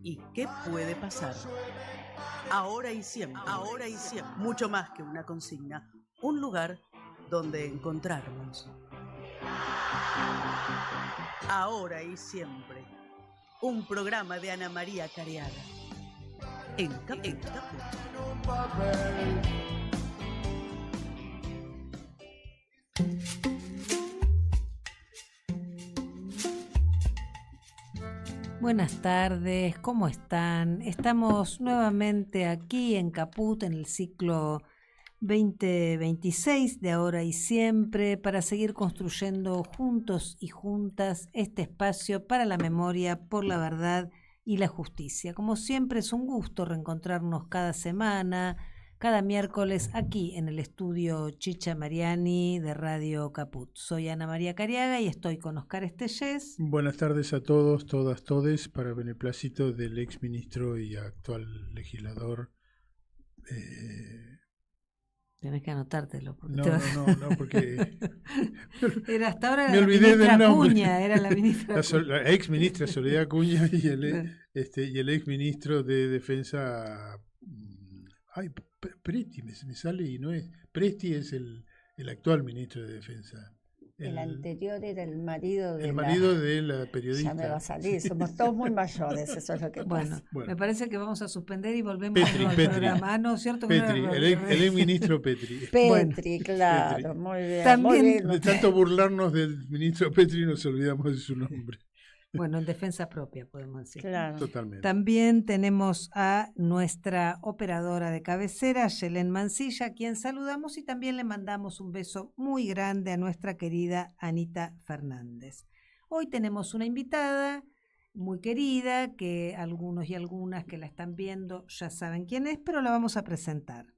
¿Y qué puede pasar? Ahora y siempre, mucho más que una consigna, un lugar donde encontrarnos. Ahora y siempre, un programa de Ana María Cariaga. En Caput. Buenas tardes, ¿cómo están? Estamos nuevamente aquí en Caput en el ciclo 2026 de Ahora y Siempre para seguir construyendo juntos y juntas este espacio para la memoria, por la verdad y la justicia. Como siempre es un gusto reencontrarnos cada semana, cada miércoles aquí en el estudio Chicha Mariani de Radio Caput. Soy Ana María Cariaga y estoy con Oscar Estellés. Buenas tardes a todos, todas, todes, para beneplácito del ex ministro y actual legislador. Tenés que anotártelo. Porque no, porque... Era hasta ahora me la olvidé ministra del nombre. Acuña, era la ministra la ex ministra Soledad Acuña y el ex ministro de Defensa... Presti, me sale y no es... Presti es el actual ministro de Defensa. El anterior era el marido de la periodista. Ya me va a salir, somos todos muy mayores, eso es lo que pasa. Bueno, me parece que vamos a suspender y volvemos al programa. No, ¿cierto? Petri, el ex ministro Petri. Petri, claro, Petri. Muy bien. También, muy bien. De tanto burlarnos del ministro Petri nos olvidamos de su nombre. Bueno, en defensa propia, podemos decir. Claro. Totalmente. También tenemos a nuestra operadora de cabecera, Yelén Mancilla, a quien saludamos y también le mandamos un beso muy grande a nuestra querida Anita Fernández. Hoy tenemos una invitada muy querida, que algunos y algunas que la están viendo ya saben quién es, pero la vamos a presentar.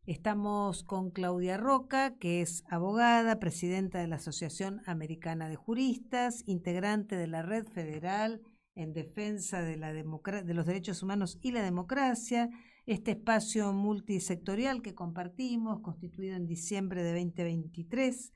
Estamos con Claudia Roca, que es abogada, presidenta de la Asociación Americana de Juristas, integrante de la Red Federal en Defensa de los Derechos Humanos y la Democracia, este espacio multisectorial que compartimos, constituido en diciembre de 2023.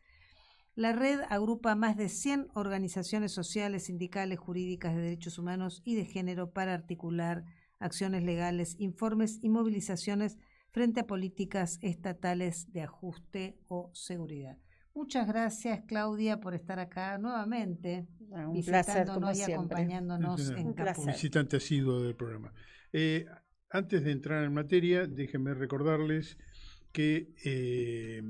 La red agrupa más de 100 organizaciones sociales, sindicales, jurídicas de derechos humanos y de género para articular acciones legales, informes y movilizaciones frente a políticas estatales de ajuste o seguridad. Muchas gracias, Claudia, por estar acá nuevamente, un placer, como y siempre. acompañándonos en Caput. Visitante asiduo del programa. Antes de entrar en materia, déjenme recordarles que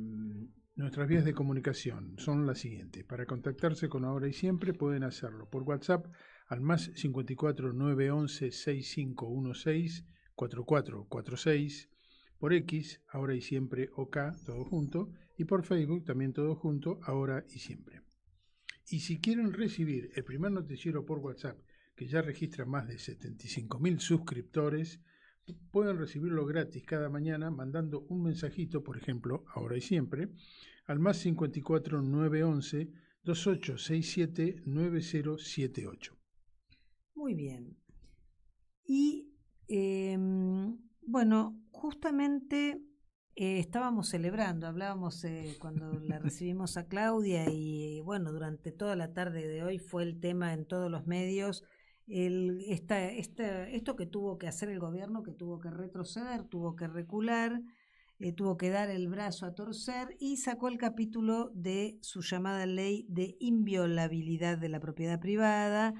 nuestras vías de comunicación son las siguientes. Para contactarse con Ahora y Siempre pueden hacerlo por WhatsApp al más 54 911 6516 4446, por X, Ahora y Siempre OK, todo junto, y por Facebook también todo junto, Ahora y Siempre. Y si quieren recibir el primer noticiero por WhatsApp, que ya registra más de 75.000 suscriptores, pueden recibirlo gratis cada mañana mandando un mensajito, por ejemplo, Ahora y Siempre, al más 54 911 2867 9078. Muy bien. Y bueno, justamente estábamos celebrando, hablábamos cuando la recibimos a Claudia y bueno, durante toda la tarde de hoy fue el tema en todos los medios, esto que tuvo que hacer el gobierno, que tuvo que retroceder, tuvo que recular, tuvo que dar el brazo a torcer y sacó el capítulo de su llamada ley de inviolabilidad de la propiedad privada,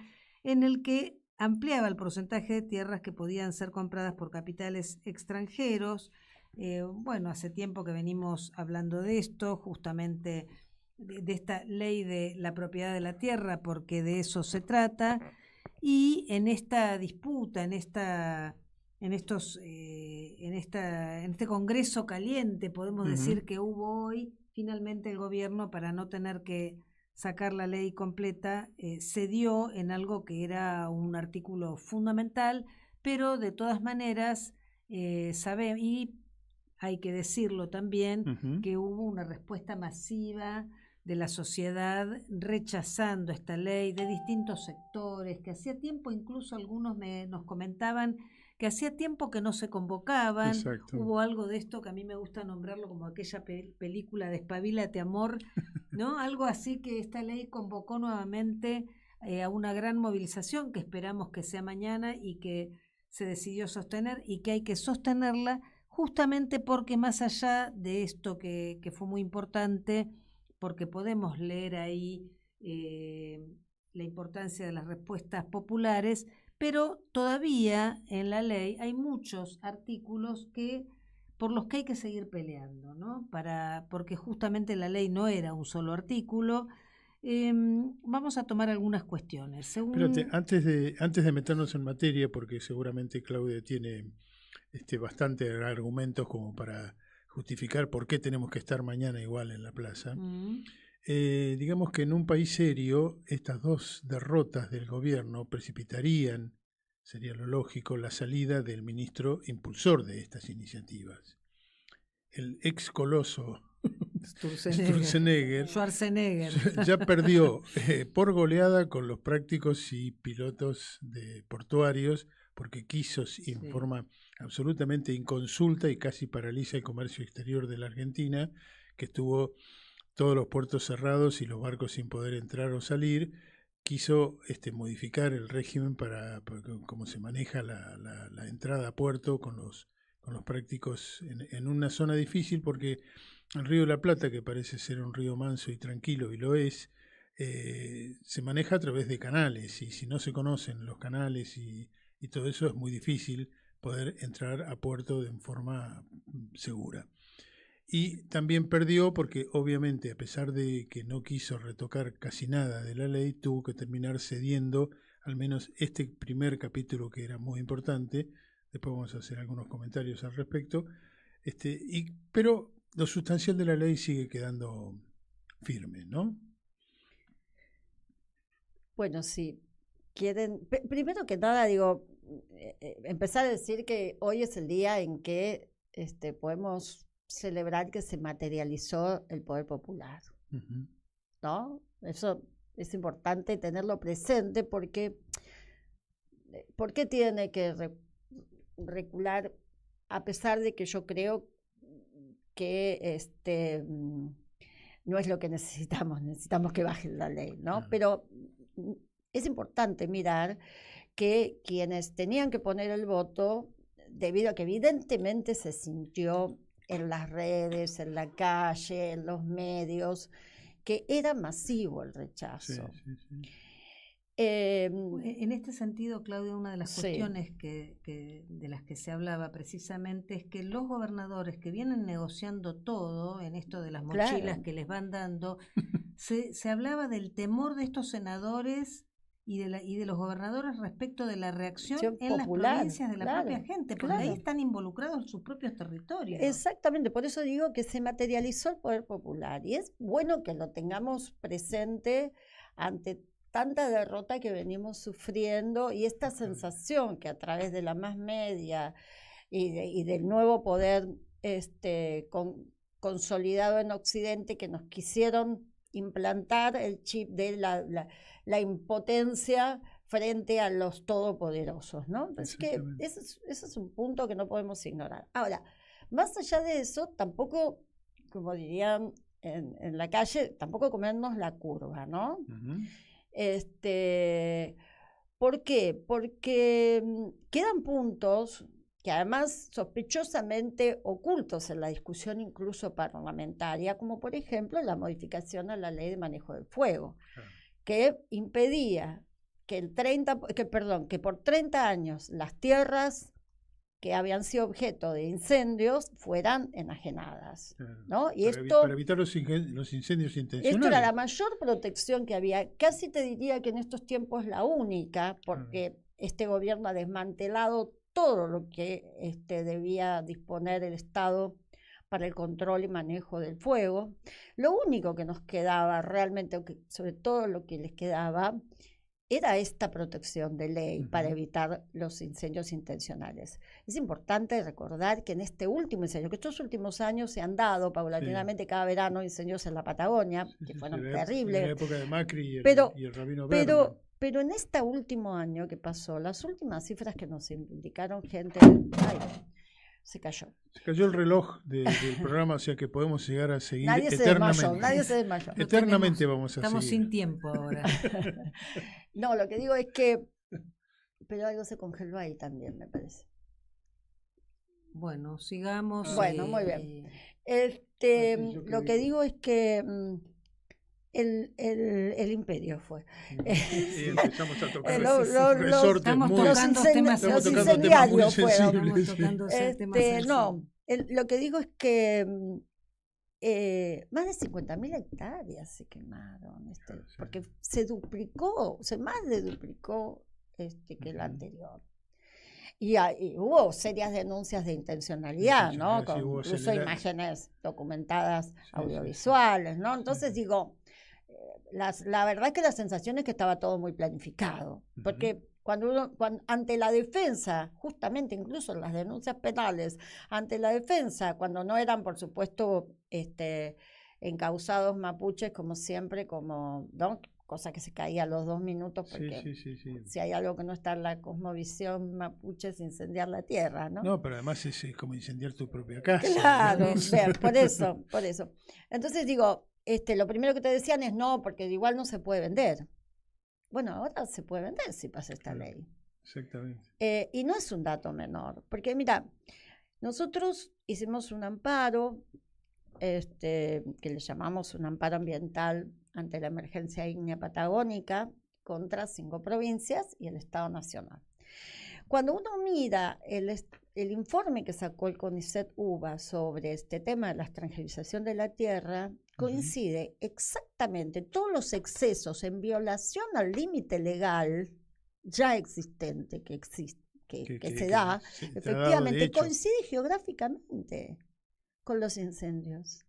en el que ampliaba el porcentaje de tierras que podían ser compradas por capitales extranjeros. Bueno, hace tiempo que venimos hablando de esto, justamente de esta ley de la propiedad de la tierra, porque de eso se trata. Y en esta disputa, en este congreso caliente, podemos decir que hubo hoy, finalmente el gobierno, para no tener que sacar la ley completa, cedió en algo que era un artículo fundamental, pero de todas maneras sabemos, y hay que decirlo también, que hubo una respuesta masiva de la sociedad rechazando esta ley de distintos sectores, que hacía tiempo, incluso algunos nos comentaban que hacía tiempo que no se convocaban. Exacto. Hubo algo de esto que a mí me gusta nombrarlo como aquella película de Espabilate Amor, ¿no? Algo así, que esta ley convocó nuevamente a una gran movilización que esperamos que sea mañana y que se decidió sostener y que hay que sostenerla justamente porque más allá de esto que fue muy importante, porque podemos leer ahí la importancia de las respuestas populares, pero todavía en la ley hay muchos artículos por los que hay que seguir peleando, ¿no? Porque justamente la ley no era un solo artículo. Vamos a tomar algunas cuestiones. Espérate, antes de meternos en materia, porque seguramente Claudia tiene bastante argumentos como para justificar por qué tenemos que estar mañana igual en la plaza. Digamos que en un país serio, estas dos derrotas del gobierno precipitarían, sería lo lógico, la salida del ministro impulsor de estas iniciativas. El ex coloso Schwarzenegger ya perdió por goleada con los prácticos y pilotos de portuarios porque quiso en forma absolutamente inconsulta y casi paraliza el comercio exterior de la Argentina, que estuvo todos los puertos cerrados y los barcos sin poder entrar o salir. Quiso modificar el régimen para cómo se maneja la entrada a puerto con los prácticos en una zona difícil, porque el río de la Plata, que parece ser un río manso y tranquilo, y lo es, se maneja a través de canales, y si no se conocen los canales y todo eso, es muy difícil poder entrar a puerto de forma segura. Y también perdió porque obviamente, a pesar de que no quiso retocar casi nada de la ley, tuvo que terminar cediendo al menos este primer capítulo, que era muy importante. Después vamos a hacer algunos comentarios al respecto. Pero lo sustancial de la ley sigue quedando firme, ¿no? Bueno, sí. Primero que nada, digo, empezar a decir que hoy es el día en que podemos celebrar que se materializó el poder popular, ¿no? Eso es importante tenerlo presente porque ¿por qué tiene que recular? A pesar de que yo creo que no es lo que necesitamos que baje la ley, ¿no? Pero es importante mirar que quienes tenían que poner el voto, debido a que evidentemente se sintió en las redes, en la calle, en los medios, que era masivo el rechazo. Sí. En este sentido, Claudia, una de las cuestiones de las que se hablaba precisamente es que los gobernadores que vienen negociando todo en esto de las mochilas que les van dando, se hablaba del temor de estos senadores y de los gobernadores respecto de la reacción en las provincias de la propia gente, porque ahí están involucrados sus propios territorios. Exactamente, por eso digo que se materializó el poder popular y es bueno que lo tengamos presente ante tanta derrota que venimos sufriendo y esta sensación que a través de la más media y del nuevo poder consolidado en Occidente, que nos quisieron implantar el chip de la impotencia frente a los todopoderosos, ¿no? Así que ese es un punto que no podemos ignorar. Ahora, más allá de eso, tampoco, como dirían en la calle, tampoco comernos la curva, ¿no? ¿Por qué? Porque quedan puntos que además sospechosamente ocultos en la discusión incluso parlamentaria, como por ejemplo la modificación a la ley de manejo del fuego, que impedía que por 30 años las tierras que habían sido objeto de incendios fueran enajenadas, ¿no? Y para evitar los incendios intencionales. Esto era la mayor protección que había. Casi te diría que en estos tiempos la única, porque este gobierno ha desmantelado todo lo que debía disponer el Estado para el control y manejo del fuego. Lo único que nos quedaba realmente, sobre todo lo que les quedaba, era esta protección de ley para evitar los incendios intencionales. Es importante recordar que en este último incendio, que estos últimos años se han dado paulatinamente cada verano incendios en la Patagonia, que fueron terribles. En la época de Macri y el Rabino Berman. Pero en este último año que pasó, las últimas cifras que nos indicaron gente, Se cayó. Se cayó el reloj del programa, o sea que podemos llegar a seguir Nadie se eternamente. desmayó, nadie se desmayó. Eternamente vamos a Estamos seguir. sin tiempo ahora. No, lo que digo es que, pero algo se congeló ahí también, me parece. Bueno, sigamos. Bueno, muy bien. yo Lo que digo es que el imperio fue. Y empezamos a tocar Estamos tocando temas Estamos los tocando temas muy incendiarios fueron. sensibles. Estamos tocando temas No, lo que digo es que más de 50.000 hectáreas se quemaron, Sí. porque se duplicó, más de duplicó que el anterior. Y hubo serias denuncias de intencionalidad, ¿no? Sí, hubo Incluso acelera- imágenes documentadas Sí, audiovisuales, ¿no? Entonces sí. digo, la verdad es que la sensación es que estaba todo muy planificado, porque cuando ante la defensa, justamente incluso en las denuncias penales, ante la defensa, cuando no eran, por supuesto, encausados mapuches, como siempre, ¿no? Cosa que se caía a los 2 minutos, porque Sí. si hay algo que no está en la cosmovisión mapuche es incendiar la tierra, ¿no? No, pero además es como incendiar tu propia casa. Claro, ¿no? bien, por eso. Entonces digo, lo primero que te decían es no, porque igual no se puede vender. Bueno, ahora se puede vender si pasa esta Claro. ley. Exactamente. Y no es un dato menor, porque mira, nosotros hicimos un amparo, que le llamamos un amparo ambiental ante la emergencia ígnea patagónica contra 5 provincias y el Estado Nacional. Cuando uno mira el informe que sacó el CONICET-UBA sobre este tema de la extranjerización de la tierra, coincide exactamente todos los excesos en violación al límite legal ya existente que se da, efectivamente, coincide geográficamente con los incendios.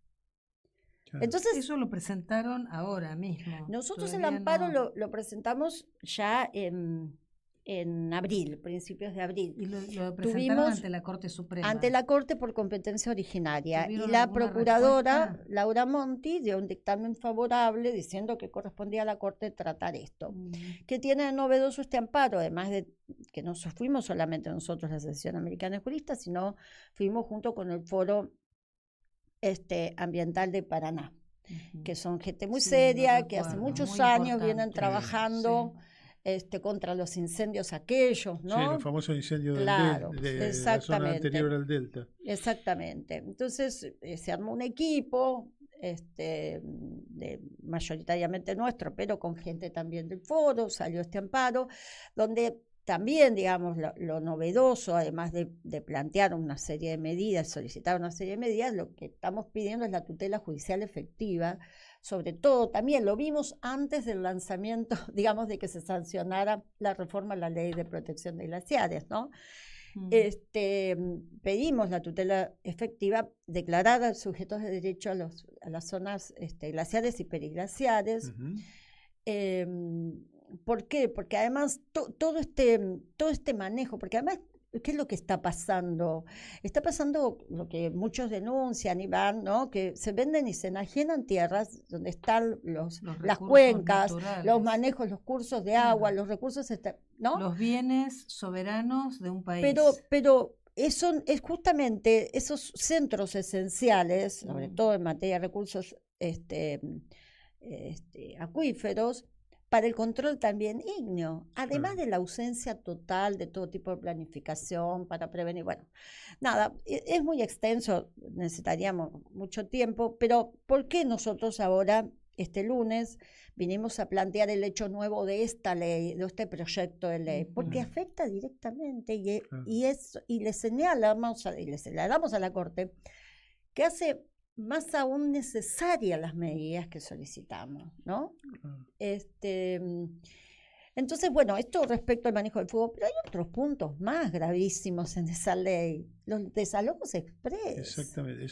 Claro. Entonces, eso lo presentaron ahora mismo. Nosotros el Todavía amparo no. lo presentamos ya en abril, principios de abril. Y lo presentaron ante la Corte Suprema. Ante la Corte por competencia originaria. Y la alguna procuradora, respuesta? Laura Monti, dio un dictamen favorable diciendo que correspondía a la Corte tratar esto. ¿Qué tiene de novedoso este amparo? Además de que no fuimos solamente nosotros, la Asociación Americana de Juristas, sino fuimos junto con el Foro Ambiental de Paraná, que son gente muy seria, que hace muchos años vienen trabajando contra los incendios aquellos, ¿no? Sí, los famosos incendios de la zona anterior al delta. Exactamente. Entonces se armó un equipo, mayoritariamente nuestro, pero con gente también del foro, salió este amparo, donde también, digamos, lo novedoso, además de plantear una serie de medidas, solicitar una serie de medidas, lo que estamos pidiendo es la tutela judicial efectiva. Sobre todo, también lo vimos antes del lanzamiento, digamos, de que se sancionara la reforma a la Ley de Protección de Glaciares, ¿no? Pedimos la tutela efectiva, declarar sujetos de derecho a las zonas glaciares y periglaciares. ¿Por qué? Porque además todo este manejo, porque además, ¿qué es lo que está pasando? Está pasando lo que muchos denuncian y van, ¿no? Que se venden y se enajenan tierras donde están las cuencas, naturales, los manejos, los cursos de agua, los recursos, ¿no? Los bienes soberanos de un país. Pero es justamente esos centros esenciales, sobre todo en materia de recursos acuíferos, para el control también ígneo, además de la ausencia total de todo tipo de planificación para prevenir. Bueno, nada, es muy extenso, necesitaríamos mucho tiempo, pero ¿por qué nosotros ahora, este lunes, vinimos a plantear el hecho nuevo de esta ley, de este proyecto de ley? Porque afecta directamente y le señalamos a la Corte que hace más aún necesarias las medidas que solicitamos, ¿no? Entonces, bueno, esto respecto al manejo del fuego, pero hay otros puntos más gravísimos en esa ley. Los desalojos express. Exactamente.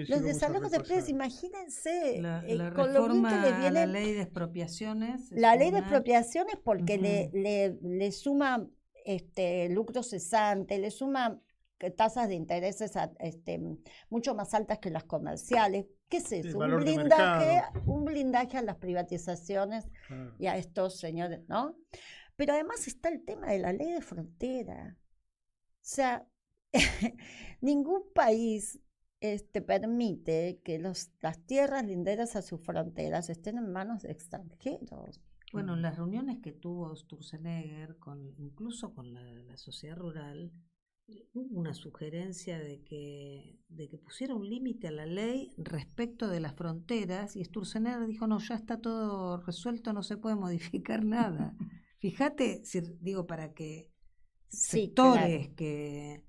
Los desalojos express, imagínense, la con lo bien que le reforma viene a la ley de expropiaciones. La ley de expropiaciones porque le suma lucro cesante, le suma tasas de intereses mucho más altas que las comerciales. ¿Qué es eso? Un blindaje a las privatizaciones y a estos señores, ¿no? Pero además está el tema de la ley de frontera. O sea, ningún país permite que las tierras linderas a sus fronteras estén en manos de extranjeros. Bueno, en las reuniones que tuvo Sturzenegger, incluso con la sociedad rural, hubo una sugerencia de que pusiera un límite a la ley respecto de las fronteras, y Sturzenegger dijo, no, ya está todo resuelto, no se puede modificar nada. Fíjate, digo, para que sectores que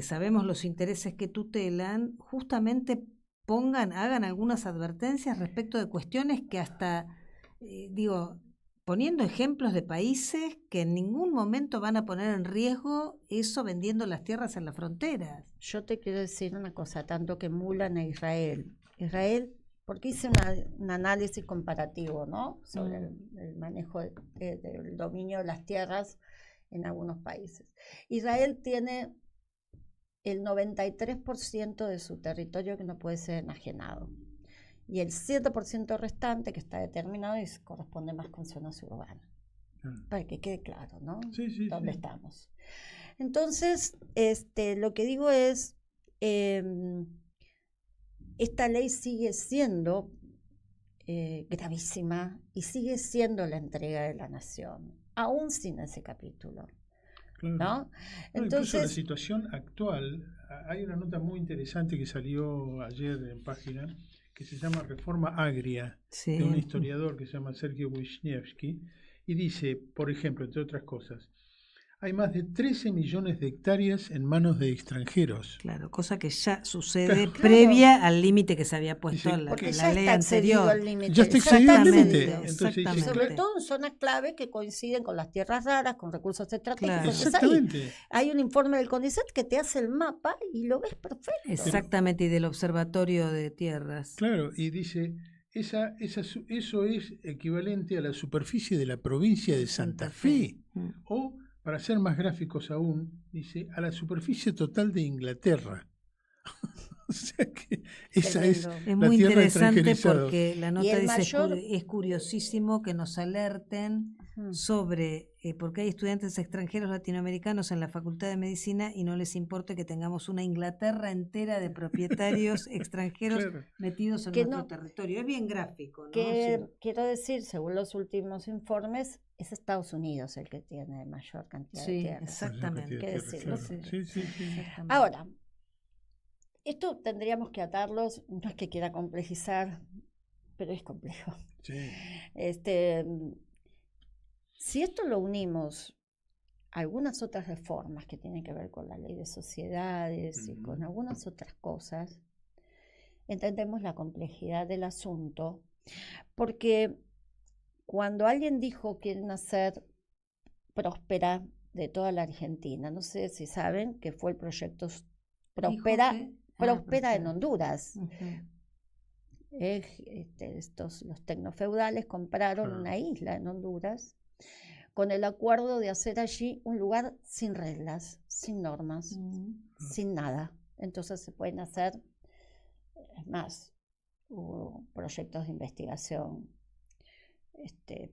sabemos los intereses que tutelan, justamente hagan algunas advertencias respecto de cuestiones que hasta, poniendo ejemplos de países que en ningún momento van a poner en riesgo eso vendiendo las tierras en las fronteras. Yo te quiero decir una cosa, tanto que emulan a Israel. Porque hice un análisis comparativo, ¿no? Sobre el manejo del dominio de las tierras en algunos países. Israel tiene el 93% de su territorio que no puede ser enajenado. Y el 7% restante que está determinado y corresponde más con zonas urbanas. Para que quede claro, ¿no? Sí, ¿Dónde sí. estamos? Entonces, lo que digo es, esta ley sigue siendo gravísima y sigue siendo la entrega de la nación, aún sin ese capítulo. Claro. ¿No? Entonces, incluso la situación actual, hay una nota muy interesante que salió ayer en página, que se llama Reforma Agria, de un historiador que se llama Sergio Wisniewski, y dice, por ejemplo, entre otras cosas, hay más de 13 millones de hectáreas en manos de extranjeros. Claro, cosa que ya sucede previa al límite que se había puesto en la ley anterior. Ya está excedido el límite. Entonces, sobre todo en zonas clave que coinciden con las tierras raras, con recursos estratégicos. Claro. Exactamente. Hay un informe del CONICET que te hace el mapa y lo ves perfecto. Exactamente, y del Observatorio de Tierras. Claro, y dice, eso es equivalente a la superficie de la provincia de Santa Fe. O, para ser más gráficos aún, dice, a la superficie total de Inglaterra. O sea que esa es muy interesante porque la nota dice, es curiosísimo que nos alerten sobre, porque hay estudiantes extranjeros latinoamericanos en la Facultad de Medicina y no les importa que tengamos una Inglaterra entera de propietarios extranjeros metidos en nuestro territorio. Es bien gráfico, ¿no? Quiero decir, según los últimos informes, es Estados Unidos el que tiene mayor cantidad de tierras. Exactamente. Sí. Ahora, esto tendríamos que atarlos, no es que quiera complejizar, pero es complejo. Sí. Si esto lo unimos a algunas otras reformas que tienen que ver con la ley de sociedades y con algunas otras cosas, entendemos la complejidad del asunto, porque cuando alguien dijo quieren hacer próspera de toda la Argentina, no sé si saben que fue el proyecto Próspera en Honduras. Los tecnofeudales compraron una isla en Honduras con el acuerdo de hacer allí un lugar sin reglas, sin normas, sin nada. Entonces se pueden hacer, es más, hubo proyectos de investigación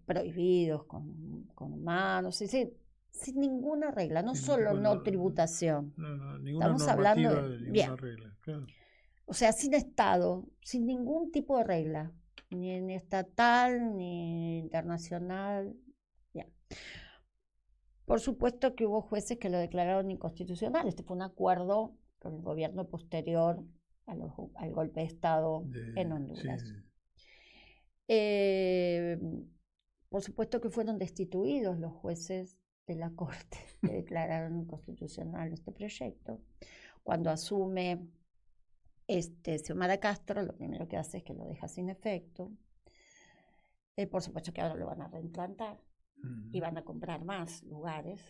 prohibidos con humanos, sin ninguna regla, no solo no tributación. No, ninguna Estamos normativa hablando de ninguna regla. Claro. O sea, sin Estado, sin ningún tipo de regla, ni estatal, ni internacional. Por supuesto que hubo jueces que lo declararon inconstitucional. Este fue un acuerdo con el gobierno posterior al golpe de Estado en Honduras. Por supuesto que fueron destituidos los jueces de la Corte que declararon inconstitucional este proyecto. Cuando asume Xiomara Castro, lo primero que hace es que lo deja sin efecto. Por supuesto que ahora lo van a reimplantar y van a comprar más lugares.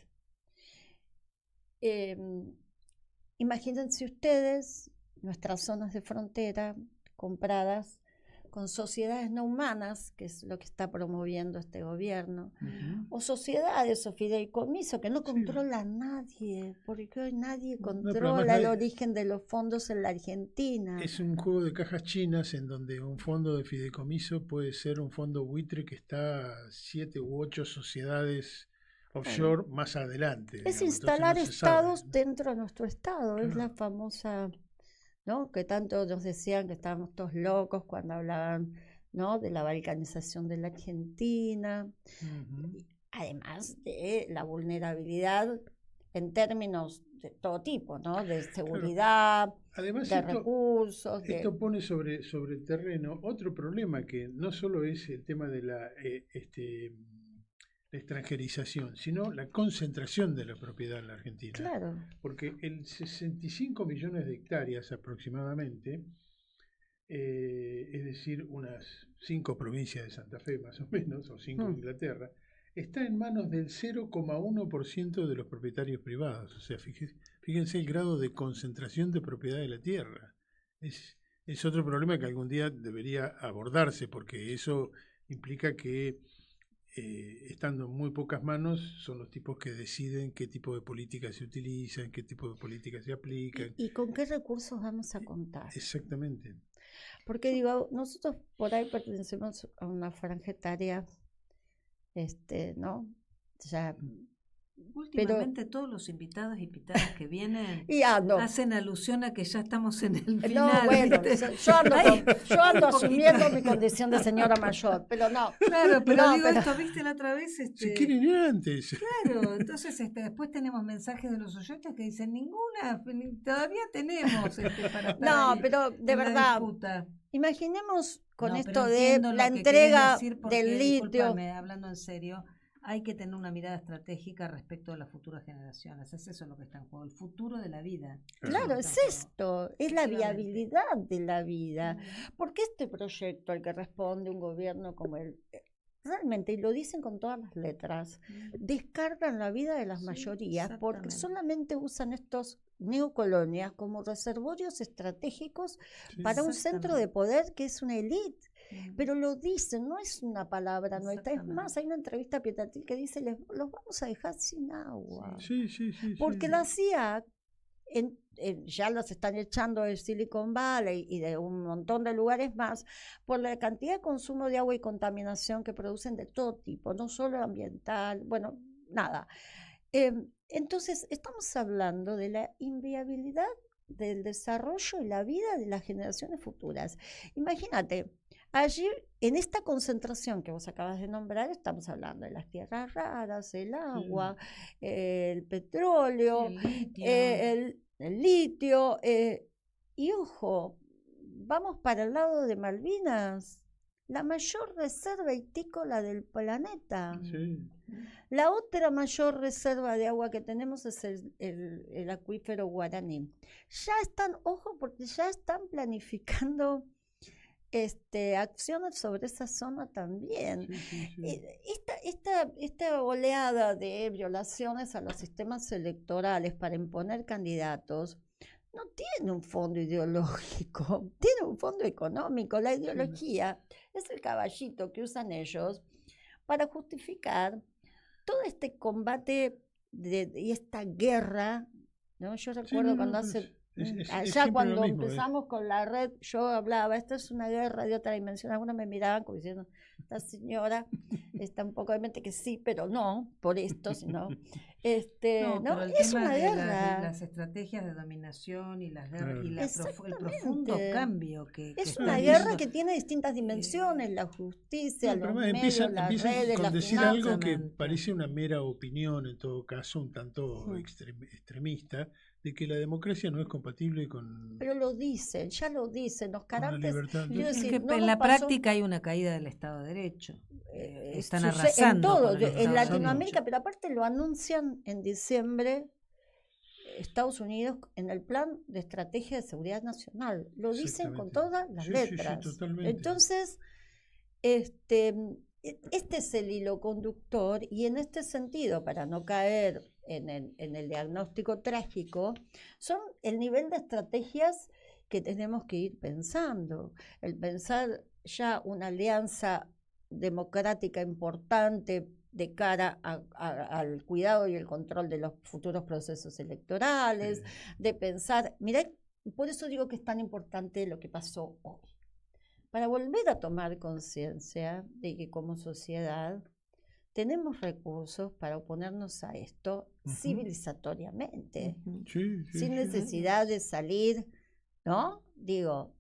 Imagínense ustedes nuestras zonas de frontera compradas con sociedades no humanas, que es lo que está promoviendo este gobierno, o sociedades o fideicomiso que no controla nadie, porque hoy nadie controla el origen de los fondos en la Argentina. Es un juego de cajas chinas en donde un fondo de fideicomiso puede ser un fondo buitre que está 7 u 8 sociedades offshore más adelante. Es digamos. instalar Entonces no se sabe, estados ¿no? dentro de nuestro estado, es la Claro. famosa, ¿no? Que tanto nos decían que estábamos todos locos cuando hablaban, ¿no? De la balcanización de la Argentina, Ujú. además de la vulnerabilidad en términos de todo tipo, ¿no? De Claro. seguridad, Además, de recursos, esto pone sobre el terreno otro problema que no solo es el tema de la extranjerización, sino la concentración de la propiedad en la Argentina. claro, Porque el 65 millones de hectáreas aproximadamente, es decir, unas 5 provincias de Santa Fe más o menos, o 5 de Inglaterra, está en manos del 0,1% de los propietarios privados. O sea, fíjense el grado de concentración de propiedad de la tierra. Es otro problema que algún día debería abordarse, porque eso implica que estando en muy pocas manos, son los tipos que deciden qué tipo de políticas se utilizan, qué tipo de políticas se aplican. ¿y con qué recursos vamos a contar? Exactamente. Porque digo, nosotros por ahí pertenecemos a una franja etaria, ¿no? Ya, Últimamente todos los invitados y invitadas que vienen y ando. hacen alusión a que ya estamos en el No, final. bueno, ¿viste? yo ando un poquito. asumiendo mi condición de señora mayor, pero no. Claro, pero No, digo pero- esto, ¿viste la otra vez? Si quieren ir antes. Claro, entonces después tenemos mensajes de los oyentes que dicen ninguna, todavía tenemos para estar No, ahí pero de en la verdad, disputa. imaginemos con No, esto pero de entiendo la lo que querés entrega decir porque, del litio. discúlpame, hablando en serio, hay que tener una mirada estratégica respecto de las futuras generaciones. Es eso lo que está en juego, el futuro de la vida. Claro, Eso es está en juego. esto, es la Efectivamente. viabilidad de la vida. Porque este proyecto al que responde un gobierno como el, realmente, y lo dicen con todas las letras, descargan la vida de las Sí, mayorías porque exactamente. solamente usan estos neocolonias como reservorios estratégicos Sí. para un centro de poder que es una élite. Mm. Pero lo dicen, no es una palabra nuestra. Es más, Exactamente. hay una entrevista a Pietatil que dice, los vamos a dejar sin agua. Sí, sí, sí. Porque sí. la CIA ya los están echando del Silicon Valley y de un montón de lugares más por la cantidad de consumo de agua y contaminación que producen de todo tipo, no solo ambiental, bueno, nada. Entonces, estamos hablando de la inviabilidad del desarrollo y la vida de las generaciones futuras. Imagínate, allí en esta concentración que vos acabas de nombrar, estamos hablando de las tierras raras, el agua, el petróleo, Sí, el litio, y ojo, vamos para el lado de Malvinas, la mayor reserva hitícola del planeta. Sí. La otra mayor reserva de agua que tenemos es el acuífero Guaraní. Ya están, ojo, porque ya están planificando acciones sobre esa zona también. Sí, sí, sí. Esta oleada de violaciones a los sistemas electorales para imponer candidatos no tiene un fondo ideológico, tiene un fondo económico. La ideología es el caballito que usan ellos para justificar todo este combate y esta guerra, ¿no? Yo recuerdo cuando hace... allá cuando empezamos con la red, yo hablaba, esta es una guerra de otra dimensión. Algunos me miraban como diciendo, esta señora está un poco de mente que sí, pero no, por esto, sino... no, es una guerra. Las estrategias de dominación y las guerras, Claro. y el profundo cambio que es está una habiendo. guerra que tiene distintas dimensiones, la justicia, No, pero los además medios, las empiezan redes, con las decir finanzas. algo que Exactamente. parece una mera opinión, en todo caso, un tanto extremista, de que la democracia no es compatible con, Pero lo dicen, ya lo dicen, los con la caracteres. libertad. Quiero Es decir, que no en nos la pasó- práctica hay una caída del Estado de Derecho. Están sucede arrasando en todo, con el Estado en de Latinoamérica, Derecho. pero aparte lo anuncian en diciembre Estados Unidos en el plan de estrategia de seguridad nacional. Lo dicen con Exactamente. todas las Sí, sí, sí, letras. totalmente. Entonces, este es el hilo conductor y en este sentido, para no caer en el diagnóstico trágico, son el nivel de estrategias que tenemos que ir pensando. El pensar ya una alianza democrática importante de cara al cuidado y el control de los futuros procesos electorales, de pensar, mirá, por eso digo que es tan importante lo que pasó hoy, para volver a tomar conciencia de que como sociedad tenemos recursos para oponernos a esto civilizatoriamente, sin necesidad de salir, ¿no? Digo,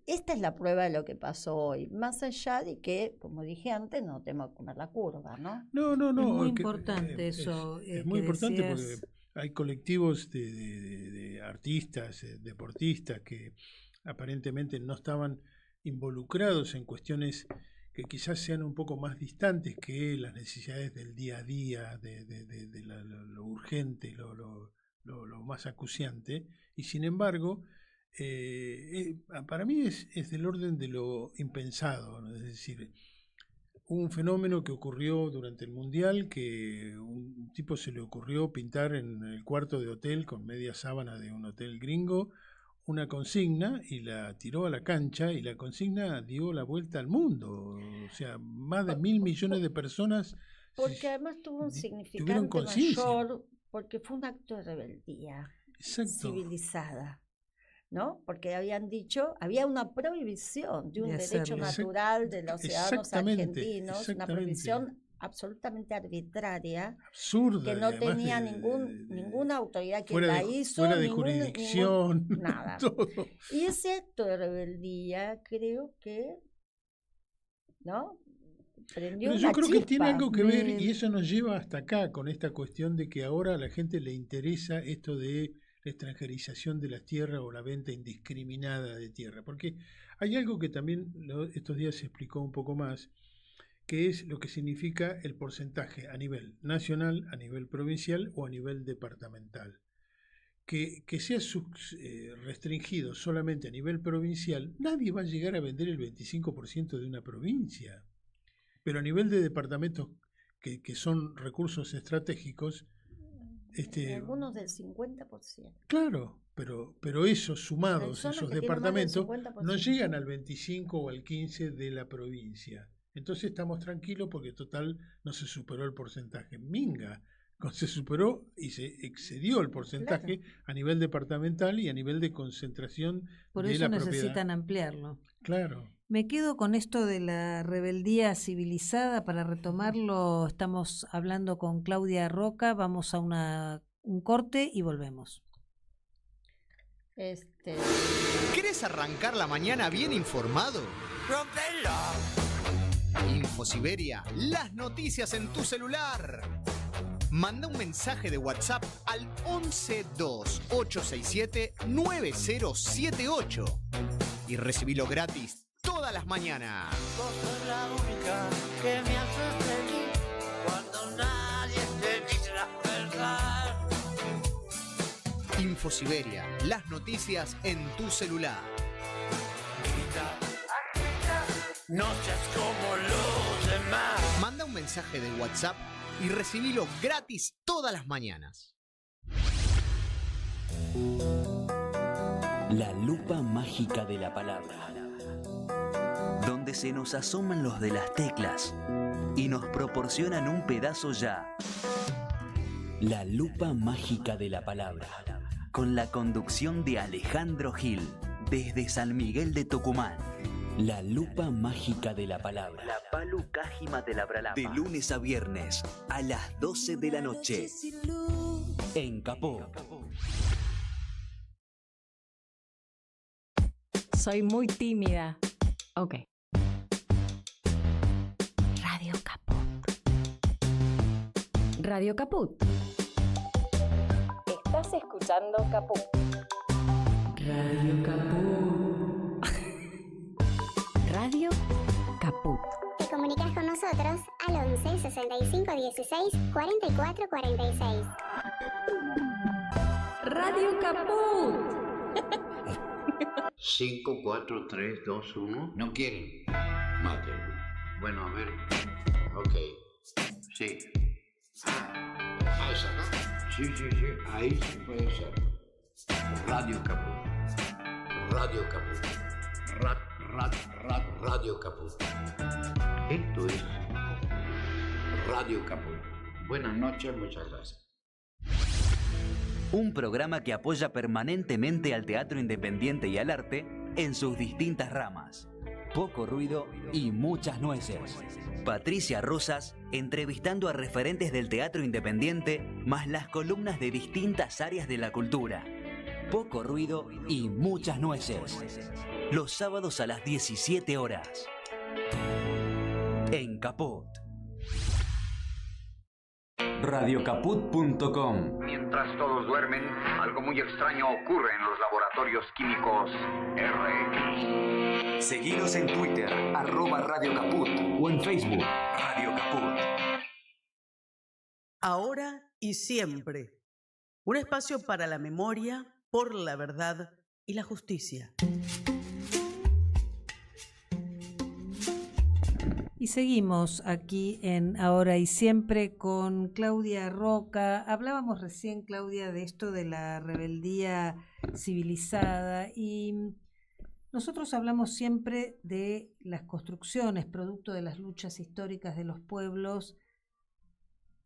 esta es la prueba de lo que pasó hoy, más allá de que, como dije antes, no tenemos que comer la curva, ¿no? No. Es muy importante eso. Es muy importante porque hay colectivos de artistas, deportistas, que aparentemente no estaban involucrados en cuestiones que quizás sean un poco más distantes que las necesidades del día a día, de lo urgente, lo más acuciante, y sin embargo, para mí es del orden de lo impensado, ¿no? Es decir, hubo un fenómeno que ocurrió durante el Mundial, que un tipo se le ocurrió pintar en el cuarto de hotel con media sábana de un hotel gringo una consigna y la tiró a la cancha, y la consigna dio la vuelta al mundo. O sea, más de 1.000 millones de personas. Porque además tuvo un significado mayor, porque fue un acto de rebeldía civilizada, ¿no? Porque habían dicho, había una prohibición de un derecho natural de los ciudadanos argentinos, una prohibición absolutamente arbitraria, absurda, que no tenía ninguna autoridad que la hizo, fuera de jurisdicción, nada. Todo. Y ese acto de rebeldía creo que, ¿no? Prendió Pero yo creo chispa. Que tiene algo que ver, y eso nos lleva hasta acá, con esta cuestión de que ahora a la gente le interesa esto de la extranjerización de las tierras o la venta indiscriminada de tierra, porque hay algo que también estos días se explicó un poco más, que es lo que significa el porcentaje a nivel nacional, a nivel provincial o a nivel departamental. Que sea restringido solamente a nivel provincial, nadie va a llegar a vender el 25% de una provincia. Pero a nivel de departamentos que son recursos estratégicos, algunos del 50%. Claro, pero esos sumados, esos departamentos, no llegan al 25 o al 15 de la provincia. Entonces estamos tranquilos porque total no se superó el porcentaje. Minga, se superó y se excedió el porcentaje a nivel departamental y a nivel de concentración Por de eso la propiedad. necesitan ampliarlo. Claro. Me quedo con esto de la rebeldía civilizada. Para retomarlo, estamos hablando con Claudia Roca. Vamos a un corte y volvemos. ¿Querés arrancar la mañana bien informado? ¡Rompelo! InfoSiberia, las noticias en tu celular. Manda un mensaje de WhatsApp al 1128679078 y recibilo gratis todas las mañanas. Vos sos la única que me haces feliz cuando nadie te dice la verdad. InfoSiberia, las noticias en tu celular. No seas como los demás. Manda un mensaje de WhatsApp y recibilo gratis todas las mañanas. La lupa mágica de la palabra, donde se nos asoman los de las teclas y nos proporcionan un pedazo ya. La lupa mágica de la palabra, con la conducción de Alejandro Gil, desde San Miguel de Tucumán. La lupa mágica de la palabra. La palu cájima de la bralapa. De lunes a viernes a las 12 de la noche. En Capó. Soy muy tímida. Ok. Radio Caput. Radio Caput. Estás escuchando Caput. Radio Caput. Radio Caput. Te comunicas con nosotros al 11 65 16 44 46. Radio Caput. 5, 4, 3, 2, 1. ¿No quieren? Mate. Bueno, a ver. Ok. Sí. Ah, esa, ¿no? Sí. Ahí sí puede ser. Radio Caput. Radio Caput. Radio Caput. Esto es Radio Caput. Buenas noches, muchas gracias. Un programa que apoya permanentemente al teatro independiente y al arte en sus distintas ramas. poco ruido y muchas nueces. Patricia Rosas entrevistando a referentes del teatro independiente, más las columnas de distintas áreas de la cultura. Poco ruido y muchas nueces. Los sábados a las 17 horas. En Caput. Radiocaput.com. Mientras todos duermen, algo muy extraño ocurre en los laboratorios químicos RX. Seguinos en Twitter, @Radio Caput, o en Facebook, Radio Caput. Ahora y siempre. Un espacio para la memoria, por la verdad y la justicia. Y seguimos aquí en Ahora y Siempre con Claudia Roca. Hablábamos recién, Claudia, de esto de la rebeldía civilizada, y nosotros hablamos siempre de las construcciones, producto de las luchas históricas de los pueblos,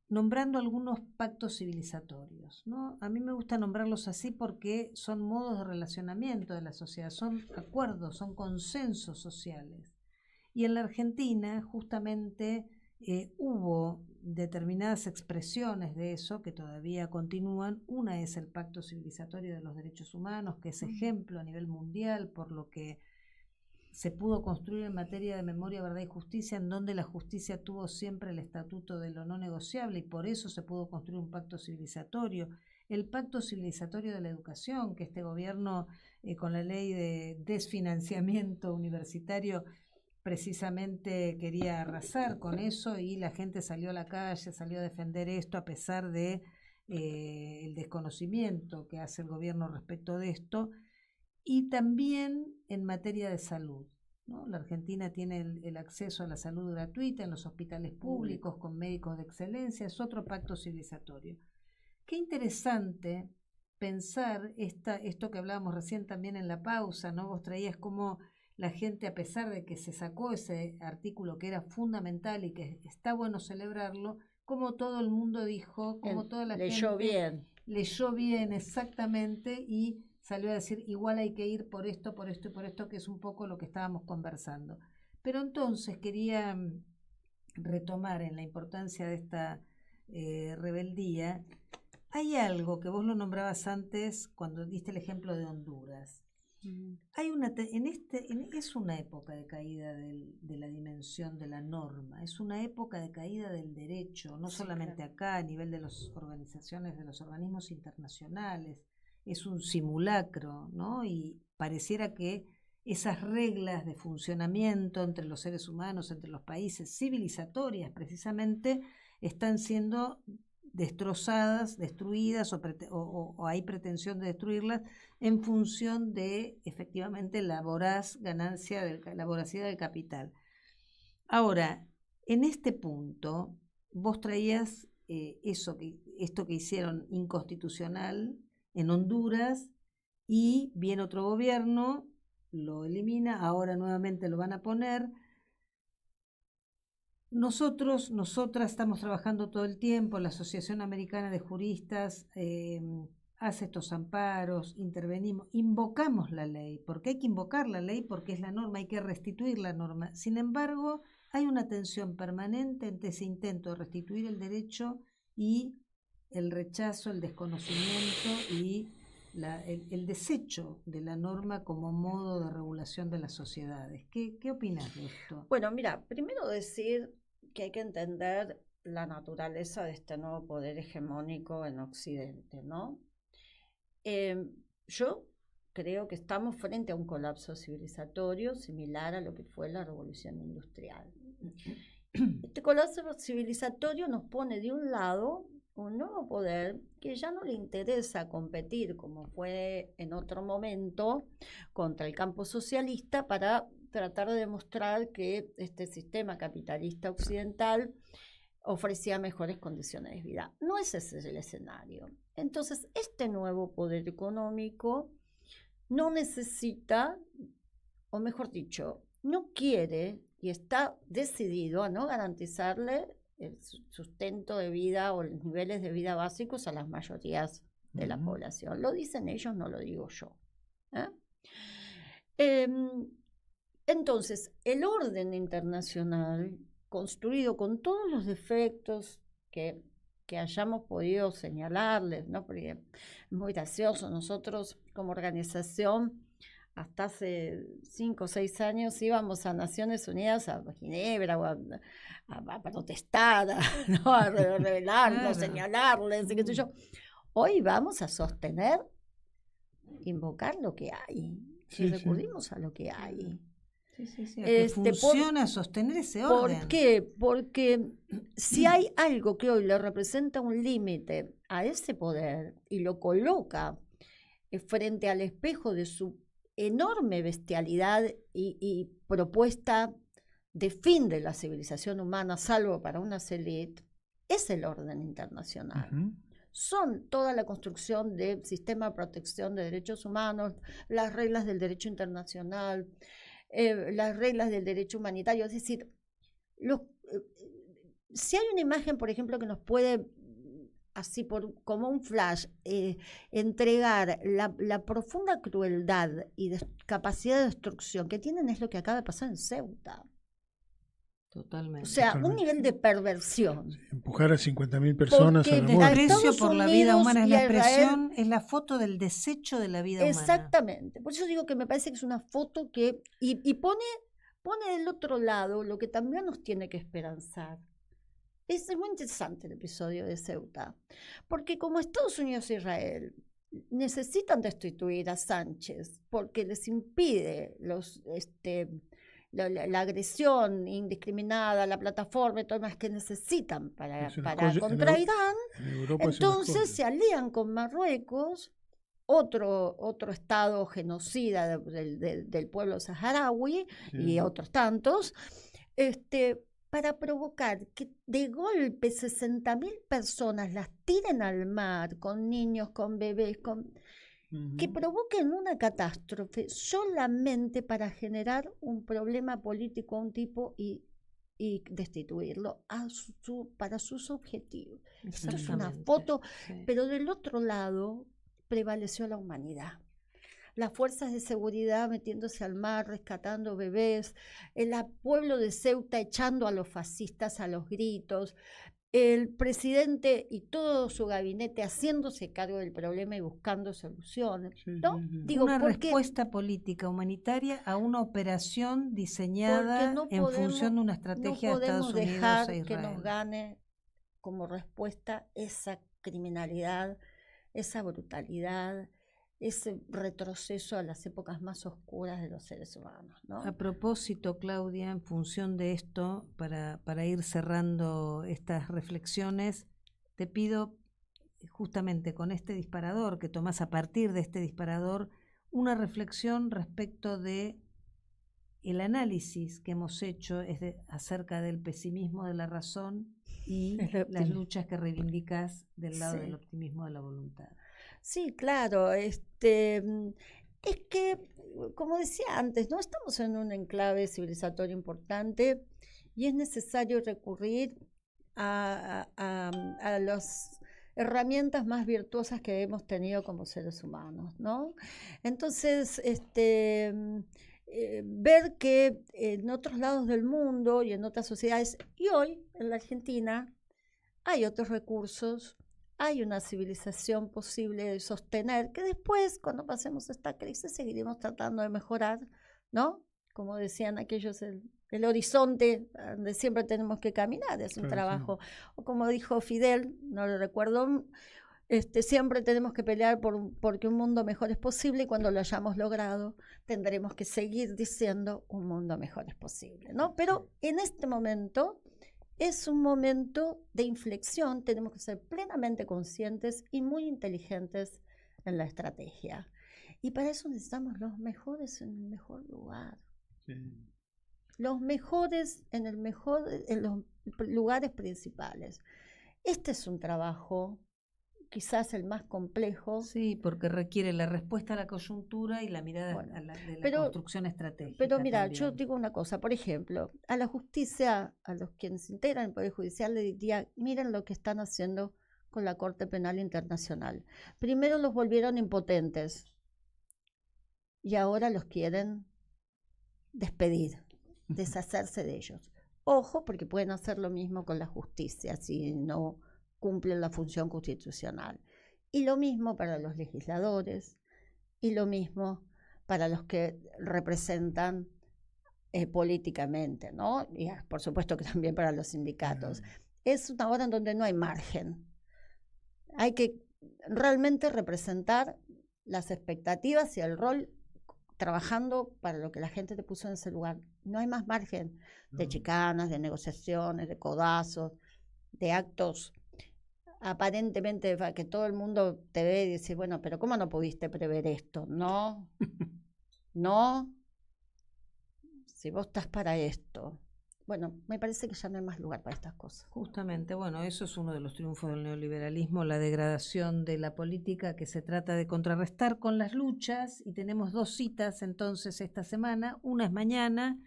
nombrando algunos pactos civilizatorios, ¿no? A mí me gusta nombrarlos así porque son modos de relacionamiento de la sociedad, son acuerdos, son consensos sociales. Y en la Argentina justamente hubo determinadas expresiones de eso que todavía continúan. Una es el Pacto Civilizatorio de los Derechos Humanos, que es ejemplo a nivel mundial por lo que se pudo construir en materia de memoria, verdad y justicia, en donde la justicia tuvo siempre el estatuto de lo no negociable, y por eso se pudo construir un pacto civilizatorio. El Pacto Civilizatorio de la Educación, que este gobierno con la ley de desfinanciamiento universitario precisamente quería arrasar con eso, y la gente salió a la calle, salió a defender esto a pesar de el desconocimiento que hace el gobierno respecto de esto. Y también en materia de salud, ¿no? La Argentina tiene el acceso a la salud gratuita en los hospitales públicos con médicos de excelencia, es otro pacto civilizatorio. Qué interesante pensar esto que hablábamos recién también en la pausa, ¿no? Vos traías como la gente, a pesar de que se sacó ese artículo que era fundamental y que está bueno celebrarlo, como todo el mundo dijo, como toda la gente leyó bien exactamente, y salió a decir igual hay que ir por esto, por esto y por esto, que es un poco lo que estábamos conversando. Pero entonces quería retomar en la importancia de esta rebeldía. Hay algo que vos lo nombrabas antes cuando diste el ejemplo de Honduras. Hay es una época de caída de la dimensión de la norma, es una época de caída del derecho, no solamente acá, a nivel de las organizaciones, de los organismos internacionales, es un simulacro, ¿no? Y pareciera que esas reglas de funcionamiento entre los seres humanos, entre los países, civilizatorias precisamente, están siendo destrozadas, destruidas, o hay pretensión de destruirlas en función de efectivamente la voraz ganancia, la voracidad del capital. Ahora, en este punto, vos traías esto que hicieron inconstitucional en Honduras, y viene otro gobierno, lo elimina, ahora nuevamente lo van a poner. Nosotras estamos trabajando todo el tiempo, la Asociación Americana de Juristas hace estos amparos, intervenimos, invocamos la ley, porque hay que invocar la ley, porque es la norma, hay que restituir la norma. Sin embargo, hay una tensión permanente entre ese intento de restituir el derecho y el rechazo, el desconocimiento y el desecho de la norma como modo de regulación de las sociedades. ¿Qué opinas de esto? Bueno, mira, primero decir que hay que entender la naturaleza de este nuevo poder hegemónico en Occidente, ¿no? Yo creo que estamos frente a un colapso civilizatorio similar a lo que fue la Revolución Industrial. Este colapso civilizatorio nos pone de un lado un nuevo poder que ya no le interesa competir, como fue en otro momento, contra el campo socialista para tratar de demostrar que este sistema capitalista occidental ofrecía mejores condiciones de vida. No es ese el escenario. Entonces, este nuevo poder económico no necesita, o mejor dicho, no quiere y está decidido a no garantizarle el sustento de vida o los niveles de vida básicos a las mayorías de la población. Lo dicen ellos, no lo digo yo. Entonces, el orden internacional, construido con todos los defectos que hayamos podido señalarles, ¿no? Porque es muy gracioso, nosotros como organización hasta hace 5 o 6 años íbamos a Naciones Unidas, a Ginebra, o a protestar, ¿no? A revelarnos, Claro. señalarles, y qué sé yo. Hoy vamos a sostener, invocar lo que hay, Sí, y sí. recurrimos a lo que hay. A que funciona sostener ese orden. ¿Por qué? Porque si hay algo que hoy le representa un límite a ese poder y lo coloca frente al espejo de su enorme bestialidad y propuesta de fin de la civilización humana, salvo para unas élites, es el orden internacional. Son toda la construcción del sistema de protección de derechos humanos, las reglas del derecho internacional, las reglas del derecho humanitario. Es decir, si hay una imagen, por ejemplo, que nos puede, así como un flash, entregar la profunda crueldad y capacidad de destrucción que tienen, es lo que acaba de pasar en Ceuta. Totalmente. O sea, un nivel de perversión. Empujar a 50.000 personas a la El muerte. precio por la vida Unidos humana es y la a Israel. expresión, es la foto del desecho de la vida humana. Exactamente. Por eso digo que me parece que es una foto que... Y pone del otro lado lo que también nos tiene que esperanzar. Es muy interesante el episodio de Ceuta, porque como Estados Unidos e Israel necesitan destituir a Sánchez porque les impide la agresión indiscriminada, la plataforma y todo lo demás que necesitan para contra Irán, entonces se alían con Marruecos, otro estado genocida del pueblo saharaui y otros tantos, para provocar que de golpe 60.000 personas las tiren al mar con niños, con bebés, que provoquen una catástrofe solamente para generar un problema político a un tipo y destituirlo para sus objetivos. Esa es una foto, pero del otro lado prevaleció la humanidad. Las fuerzas de seguridad metiéndose al mar, rescatando bebés, el pueblo de Ceuta echando a los fascistas a los gritos, el presidente y todo su gabinete haciéndose cargo del problema y buscando soluciones, ¿no? Digo, una respuesta política humanitaria a una operación diseñada en función de una estrategia de Estados Unidos e Israel. No podemos dejar que nos gane como respuesta esa criminalidad, esa brutalidad, ese retroceso a las épocas más oscuras de los seres humanos, ¿no? A propósito, Claudia, en función de esto, para ir cerrando estas reflexiones, te pido justamente con este disparador, que tomás a partir de este disparador, una reflexión respecto de el análisis que hemos hecho acerca del pesimismo de la razón y las luchas que reivindicas del lado del optimismo de la voluntad. Sí, claro, es que, como decía antes, no estamos en un enclave civilizatorio importante y es necesario recurrir a las herramientas más virtuosas que hemos tenido como seres humanos, ¿no? Entonces, ver que en otros lados del mundo y en otras sociedades, y hoy en la Argentina, hay otros recursos, hay una civilización posible de sostener, que después, cuando pasemos esta crisis, seguiremos tratando de mejorar, ¿no? Como decían aquellos, el horizonte donde siempre tenemos que caminar, es un trabajo. Sí. O como dijo Fidel, no lo recuerdo, siempre tenemos que pelear porque un mundo mejor es posible, y cuando lo hayamos logrado, tendremos que seguir diciendo un mundo mejor es posible, ¿no? Pero en este momento es un momento de inflexión, tenemos que ser plenamente conscientes y muy inteligentes en la estrategia. Y para eso necesitamos los mejores en el mejor lugar. Sí. Los mejores en los lugares principales. Este es un trabajo quizás el más complejo. Sí, porque requiere la respuesta a la coyuntura y la mirada de la construcción estratégica. Pero mira, también. Yo digo una cosa, por ejemplo, a la justicia, a los quienes integran el Poder Judicial, le diría, miren lo que están haciendo con la Corte Penal Internacional. Primero los volvieron impotentes y ahora los quieren despedir, deshacerse de ellos. Ojo, porque pueden hacer lo mismo con la justicia si no cumplen la función constitucional. Y lo mismo para los legisladores, y lo mismo para los que representan políticamente, ¿no? Y por supuesto que también para los sindicatos. Es una hora en donde no hay margen. Hay que realmente representar las expectativas y el rol trabajando para lo que la gente te puso en ese lugar. No hay más margen de chicanas, de negociaciones, de codazos, de actos aparentemente que todo el mundo te ve y dice, bueno, pero ¿cómo no pudiste prever esto? No, no, si vos estás para esto. Bueno, me parece que ya no hay más lugar para estas cosas. Justamente, bueno, eso es uno de los triunfos del neoliberalismo, la degradación de la política que se trata de contrarrestar con las luchas, y tenemos 2 citas entonces esta semana, una es mañana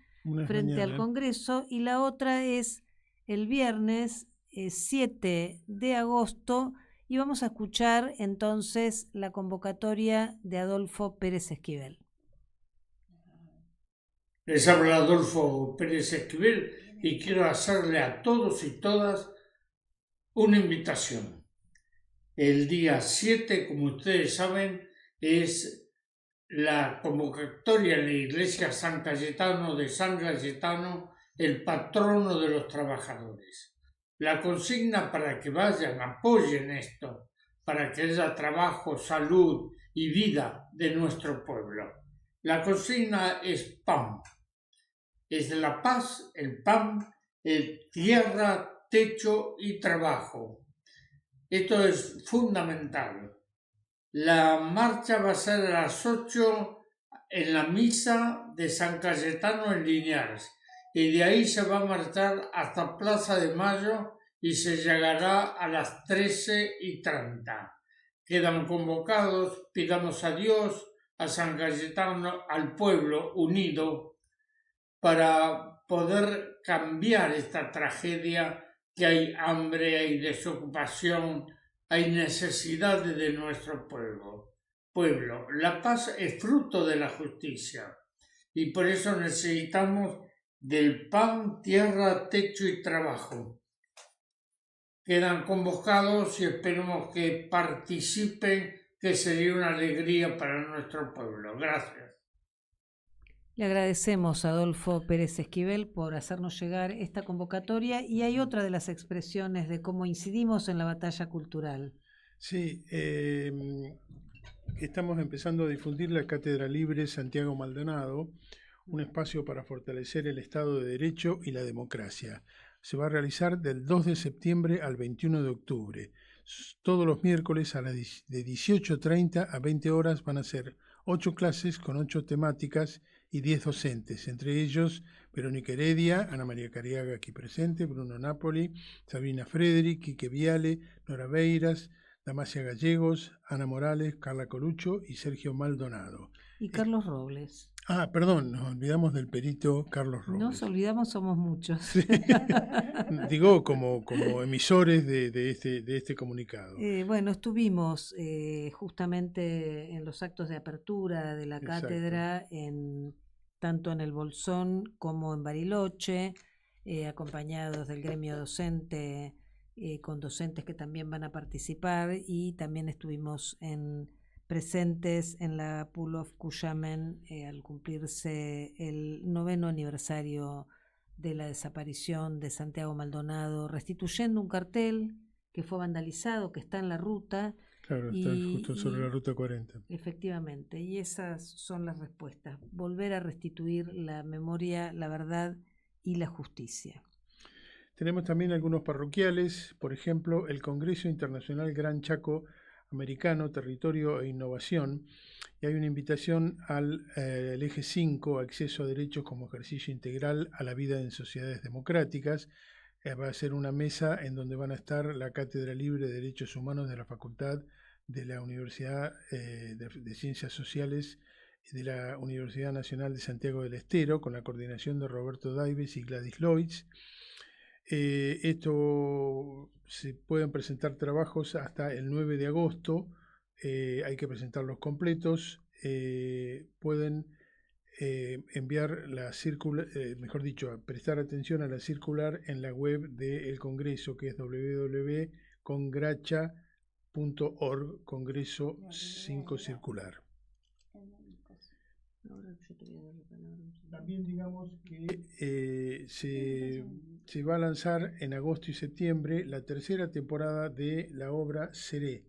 frente al Congreso y la otra es el viernes 7 de agosto, y vamos a escuchar entonces la convocatoria de Adolfo Pérez Esquivel. Les habla Adolfo Pérez Esquivel y quiero hacerle a todos y todas una invitación. El día 7, como ustedes saben, es la convocatoria en la iglesia San Cayetano de San Cayetano, el patrono de los trabajadores. La consigna para que vayan, apoyen esto, para que haya trabajo, salud y vida de nuestro pueblo. La consigna es PAN. Es la paz, el pan, el tierra, techo y trabajo. Esto es fundamental. La marcha va a ser a las 8 en la misa de San Cayetano en Liniers, y de ahí se va a marchar hasta Plaza de Mayo y se llegará a las 13:30. Quedan convocados, pidamos a Dios, a San Cayetano, al pueblo unido, para poder cambiar esta tragedia, que hay hambre, hay desocupación, hay necesidades de nuestro pueblo. La paz es fruto de la justicia y por eso necesitamos del pan, tierra, techo y trabajo. Quedan convocados y esperemos que participen, que sería una alegría para nuestro pueblo. Gracias. Le agradecemos a Adolfo Pérez Esquivel por hacernos llegar esta convocatoria, y hay otra de las expresiones de cómo incidimos en la batalla cultural. Sí, estamos empezando a difundir la Cátedra Libre Santiago Maldonado, un espacio para fortalecer el Estado de Derecho y la democracia. Se va a realizar del 2 de septiembre al 21 de octubre. Todos los miércoles de 18:30 a 20 horas van a ser 8 clases con 8 temáticas y 10 docentes, entre ellos Verónica Heredia, Ana María Cariaga aquí presente, Bruno Napoli, Sabina Frederick, Quique Viale, Nora Beiras, Damasia Gallegos, Ana Morales, Carla Colucho y Sergio Maldonado. Y Carlos Robles. Perdón, nos olvidamos del perito Carlos Robles. Nos olvidamos, somos muchos. Sí. Digo, como emisores de este comunicado. Bueno, estuvimos justamente en los actos de apertura de la cátedra, tanto en el Bolsón como en Bariloche, acompañados del gremio docente, con docentes que también van a participar, y también estuvimos presentes en la Pool of Cuyamen al cumplirse el 9º aniversario de la desaparición de Santiago Maldonado, restituyendo un cartel que fue vandalizado, que está en la ruta. Claro, está justo sobre la ruta 40. Efectivamente, y esas son las respuestas: volver a restituir la memoria, la verdad y la justicia. Tenemos también algunos parroquiales, por ejemplo, el Congreso Internacional Gran Chaco Americano, Territorio e Innovación, y hay una invitación al eje 5, acceso a derechos como ejercicio integral a la vida en sociedades democráticas. Va a ser una mesa en donde van a estar la Cátedra Libre de Derechos Humanos de la Facultad de la Universidad de Ciencias Sociales de la Universidad Nacional de Santiago del Estero, con la coordinación de Roberto Daives y Gladys Lloyds. Esto se pueden presentar trabajos hasta el 9 de agosto, hay que presentarlos completos. Pueden enviar la circular, mejor dicho, prestar atención a la circular en la web del Congreso, que es www.congracha.org, Congreso 5 Circular. También digamos que se va a lanzar en agosto y septiembre la tercera temporada de la obra Seré.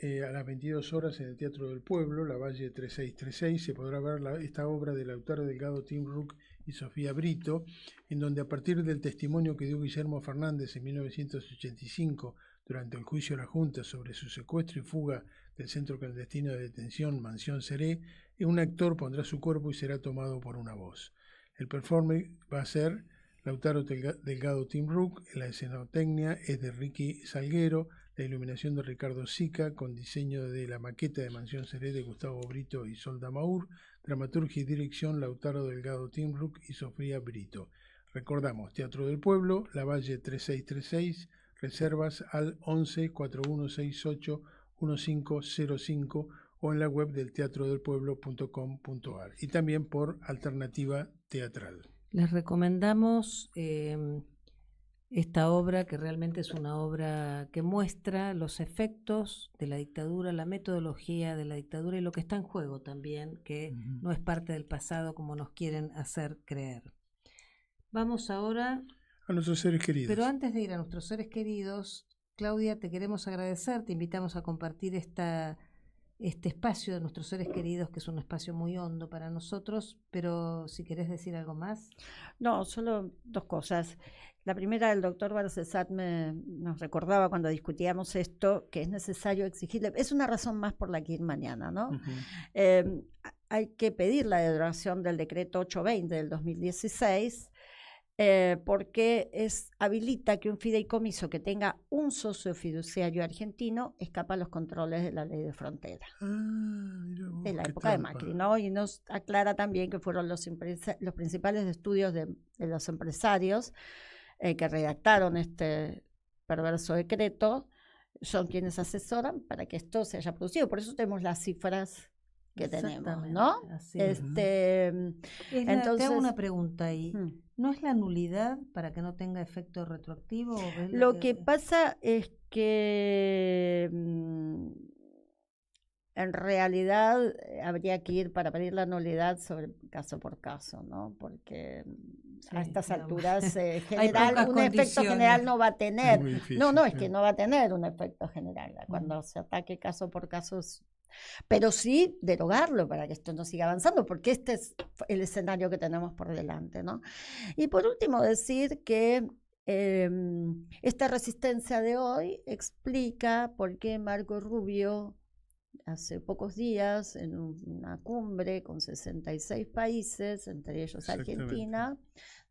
A las 22 horas en el Teatro del Pueblo, la Valle 3636, se podrá ver esta obra de Lautaro Delgado Timruc y Sofía Brito, en donde a partir del testimonio que dio Guillermo Fernández en 1985 durante el juicio de la Junta sobre su secuestro y fuga del centro clandestino de detención Mansión Seré, un actor pondrá su cuerpo y será tomado por una voz. El performance va a ser Lautaro Delgado Timruc, la escenotecnia es de Ricky Salguero, la iluminación de Ricardo Sica, con diseño de la maqueta de Mansión Seré de Gustavo Brito y Sol Damaur, dramaturgia y dirección Lautaro Delgado Timruc y Sofía Brito. Recordamos, Teatro del Pueblo, La Valle 3636, reservas al 11 4168 1505 o en la web del teatrodelpueblo.com.ar y también por Alternativa Teatral. Les recomendamos esta obra, que realmente es una obra que muestra los efectos de la dictadura, la metodología de la dictadura y lo que está en juego también, que no es parte del pasado como nos quieren hacer creer. Vamos ahora a nuestros seres queridos. Pero antes de ir a nuestros seres queridos, Claudia, te queremos agradecer, te invitamos a compartir este espacio de nuestros seres queridos, que es un espacio muy hondo para nosotros, pero si querés decir algo más. No, solo dos cosas. La primera, el doctor Barcesat nos recordaba cuando discutíamos esto, que es necesario exigirle, es una razón más por la que ir mañana, ¿no? Hay que pedir la derogación del decreto 820 del 2016, porque habilita que un fideicomiso que tenga un socio fiduciario argentino escapa a los controles de la ley de frontera de la época de Macri, ¿no? Y nos aclara también que fueron los principales estudios de los empresarios que redactaron este perverso decreto, son quienes asesoran para que esto se haya producido. Por eso tenemos las cifras que tenemos, ¿no? Entonces, te hago una pregunta ahí. ¿No es la nulidad para que no tenga efecto retroactivo? Lo que pasa es que en realidad habría que ir para pedir la nulidad sobre caso por caso, ¿no? Porque a estas alturas un efecto general no va a tener. No, es que no va a tener un efecto general. Cuando se ataque caso por caso, pero sí derogarlo para que esto no siga avanzando, porque este es el escenario que tenemos por delante, ¿no? Y por último decir que esta resistencia de hoy explica por qué Marco Rubio hace pocos días en una cumbre con 66 países, entre ellos Argentina,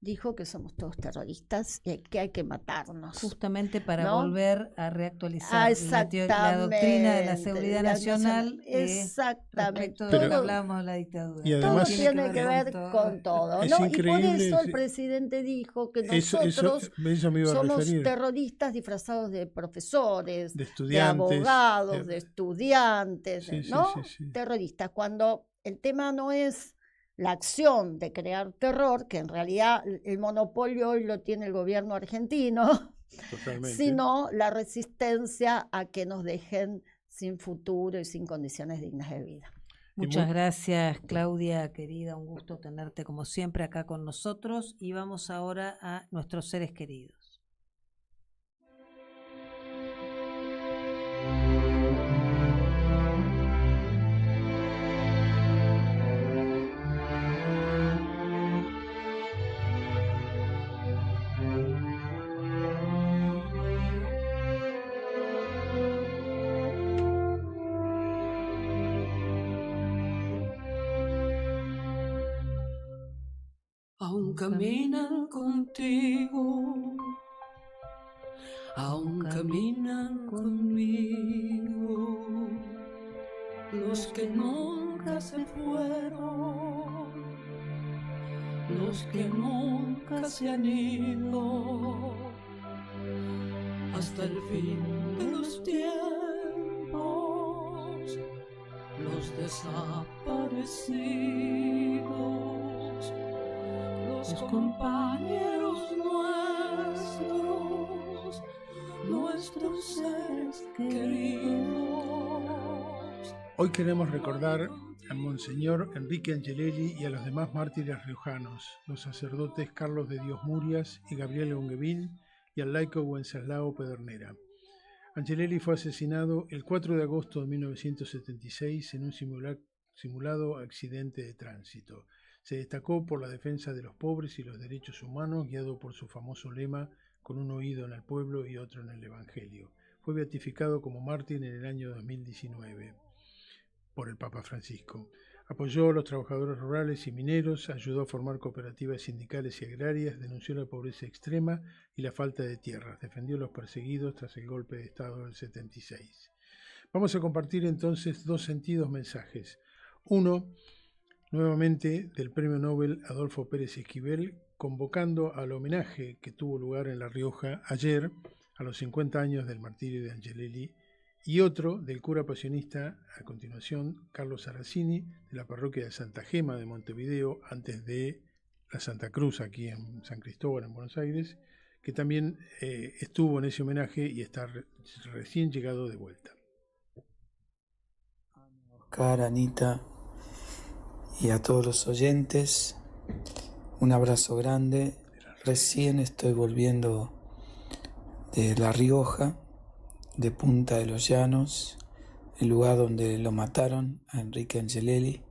dijo que somos todos terroristas y que hay que matarnos. Justamente para volver a reactualizar la doctrina de la seguridad nacional. Exactamente. Todo lo que hablábamos de la dictadura. Y además, todo tiene que ver con todo. ¿No? Y por eso el presidente dijo que nosotros somos terroristas disfrazados de profesores, de abogados, de estudiantes, ¿no? Terroristas. Cuando el tema no es la acción de crear terror, que en realidad el monopolio hoy lo tiene el gobierno argentino, sino la resistencia a que nos dejen sin futuro y sin condiciones dignas de vida. Muchas gracias, Claudia, querida, un gusto tenerte como siempre acá con nosotros, y vamos ahora a nuestros seres queridos. Aún caminan contigo, aún caminan conmigo, los que nunca se fueron, los que nunca se han ido, hasta el fin de los tiempos, los desaparecidos, los compañeros nuestros, nuestros seres queridos. Hoy queremos recordar a Monseñor Enrique Angelelli y a los demás mártires riojanos, los sacerdotes Carlos de Dios Murias y Gabriel Ongueville, y al laico Wenceslao Pedernera. Angelelli fue asesinado el 4 de agosto de 1976 en un simulado accidente de tránsito. Se destacó por la defensa de los pobres y los derechos humanos, guiado por su famoso lema, con un oído en el pueblo y otro en el Evangelio. Fue beatificado como mártir en el año 2019 por el Papa Francisco. Apoyó a los trabajadores rurales y mineros, ayudó a formar cooperativas sindicales y agrarias, denunció la pobreza extrema y la falta de tierras, defendió a los perseguidos tras el golpe de Estado del 76. Vamos a compartir entonces dos sentidos mensajes. Uno, nuevamente del Premio Nobel Adolfo Pérez Esquivel, convocando al homenaje que tuvo lugar en La Rioja ayer, a los 50 años del martirio de Angelelli, y otro del cura pasionista, a continuación, Carlos Saracini, de la parroquia de Santa Gema de Montevideo, antes de la Santa Cruz, aquí en San Cristóbal, en Buenos Aires, que también estuvo en ese homenaje y está recién llegado de vuelta. Oscar, Anita y a todos los oyentes, un abrazo grande. Recién estoy volviendo de La Rioja, de Punta de los Llanos, el lugar donde lo mataron a Enrique Angelelli,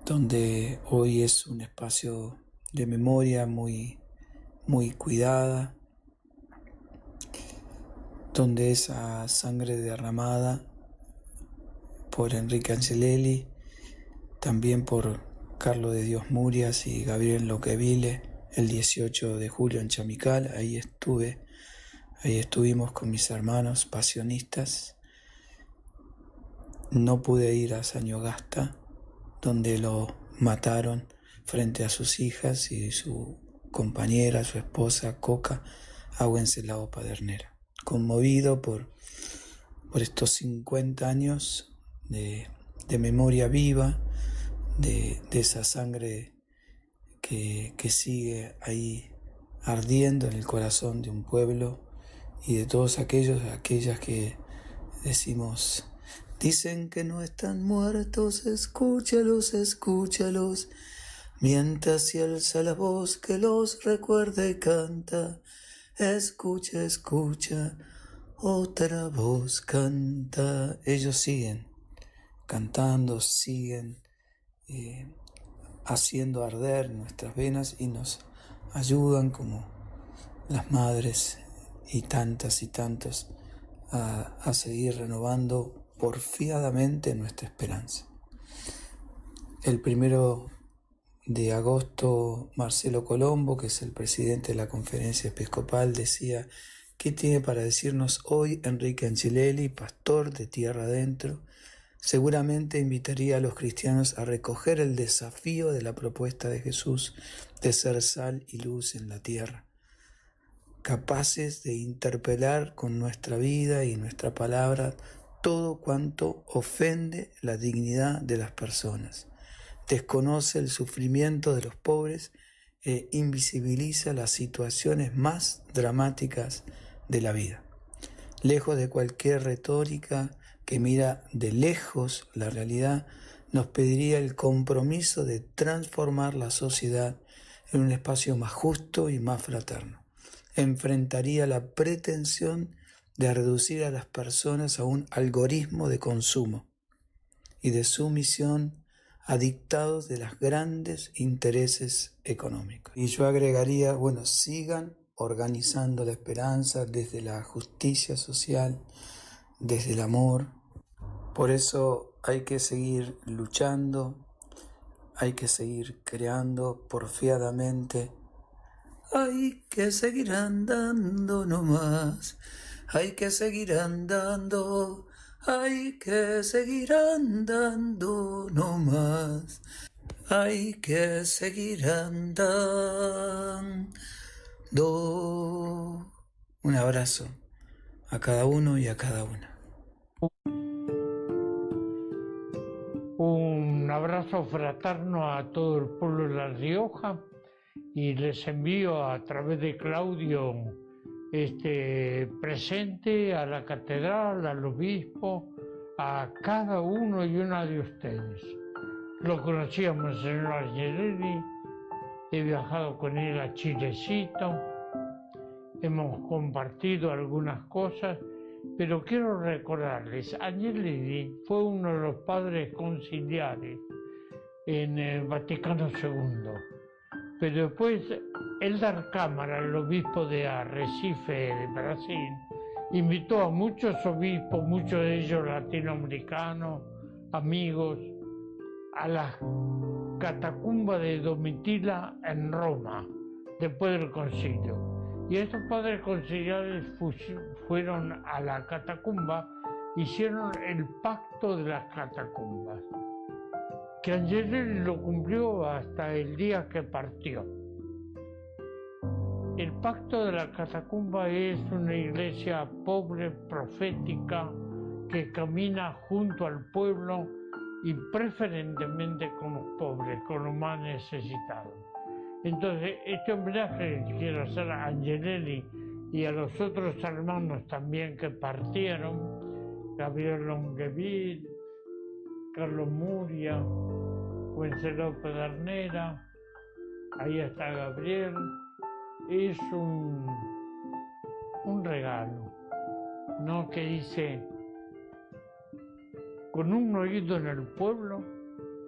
donde hoy es un espacio de memoria muy cuidada, donde esa sangre derramada por Enrique Angelelli, también por Carlos de Dios Murias y Gabriel Ongueville, el 18 de julio en Chamical, ahí estuvimos con mis hermanos pasionistas. No pude ir a Sañogasta, donde lo mataron frente a sus hijas y su compañera, su esposa, Coca, a Wenceslao Pedernera. Conmovido por estos 50 años de memoria viva, de esa sangre que sigue ahí ardiendo en el corazón de un pueblo, y de todos aquellas que decimos, dicen que no están muertos, escúchalos, escúchalos, mientras y alza la voz que los recuerda y canta, escucha, escucha, otra voz canta. Ellos siguen cantando, siguen haciendo arder nuestras venas y nos ayudan como las madres y tantos a seguir renovando porfiadamente nuestra esperanza. El 1 de agosto, Marcelo Colombo, que es el presidente de la Conferencia Episcopal, decía: ¿qué tiene para decirnos hoy Enrique Angelelli, pastor de tierra adentro? Seguramente invitaría a los cristianos a recoger el desafío de la propuesta de Jesús de ser sal y luz en la tierra, capaces de interpelar con nuestra vida y nuestra palabra todo cuanto ofende la dignidad de las personas, desconoce el sufrimiento de los pobres e invisibiliza las situaciones más dramáticas de la vida. Lejos de cualquier retórica que mira de lejos la realidad, nos pediría el compromiso de transformar la sociedad en un espacio más justo y más fraterno. Enfrentaría la pretensión de reducir a las personas a un algoritmo de consumo y de sumisión a dictados de los grandes intereses económicos. Y yo agregaría, sigan organizando la esperanza desde la justicia social, desde el amor. Por eso hay que seguir luchando, hay que seguir creando porfiadamente. Hay que seguir andando nomás, hay que seguir andando, hay que seguir andando nomás, hay que seguir andando. Un abrazo a cada uno y a cada una. abrazo fraterno a todo el pueblo de La Rioja y les envío a través de Claudio este presente a la catedral, al obispo, a cada uno y una de ustedes. Lo conocíamos, señor Angelelli, he viajado con él a Chilecito, hemos compartido algunas cosas, pero quiero recordarles, Angelelli fue uno de los padres conciliares en el Vaticano II, pero después Eldar Cámara, el obispo de Arrecife, de Brasil, invitó a muchos obispos, muchos de ellos latinoamericanos, amigos, a la catacumba de Domitila en Roma, después del concilio. Y estos padres conciliares fueron a la catacumba, hicieron el pacto de las catacumbas, que Angelelli lo cumplió hasta el día que partió. El pacto de la catacumba es una iglesia pobre, profética, que camina junto al pueblo y preferentemente con los pobres, con los más necesitados. Entonces, este homenaje que quiero hacer a Angelelli y a los otros hermanos también que partieron, Gabriel Longueville, Carlos Muria, Wenceslao Pedernera, ahí está Gabriel, es un regalo, ¿no? Que dice, con un oído en el pueblo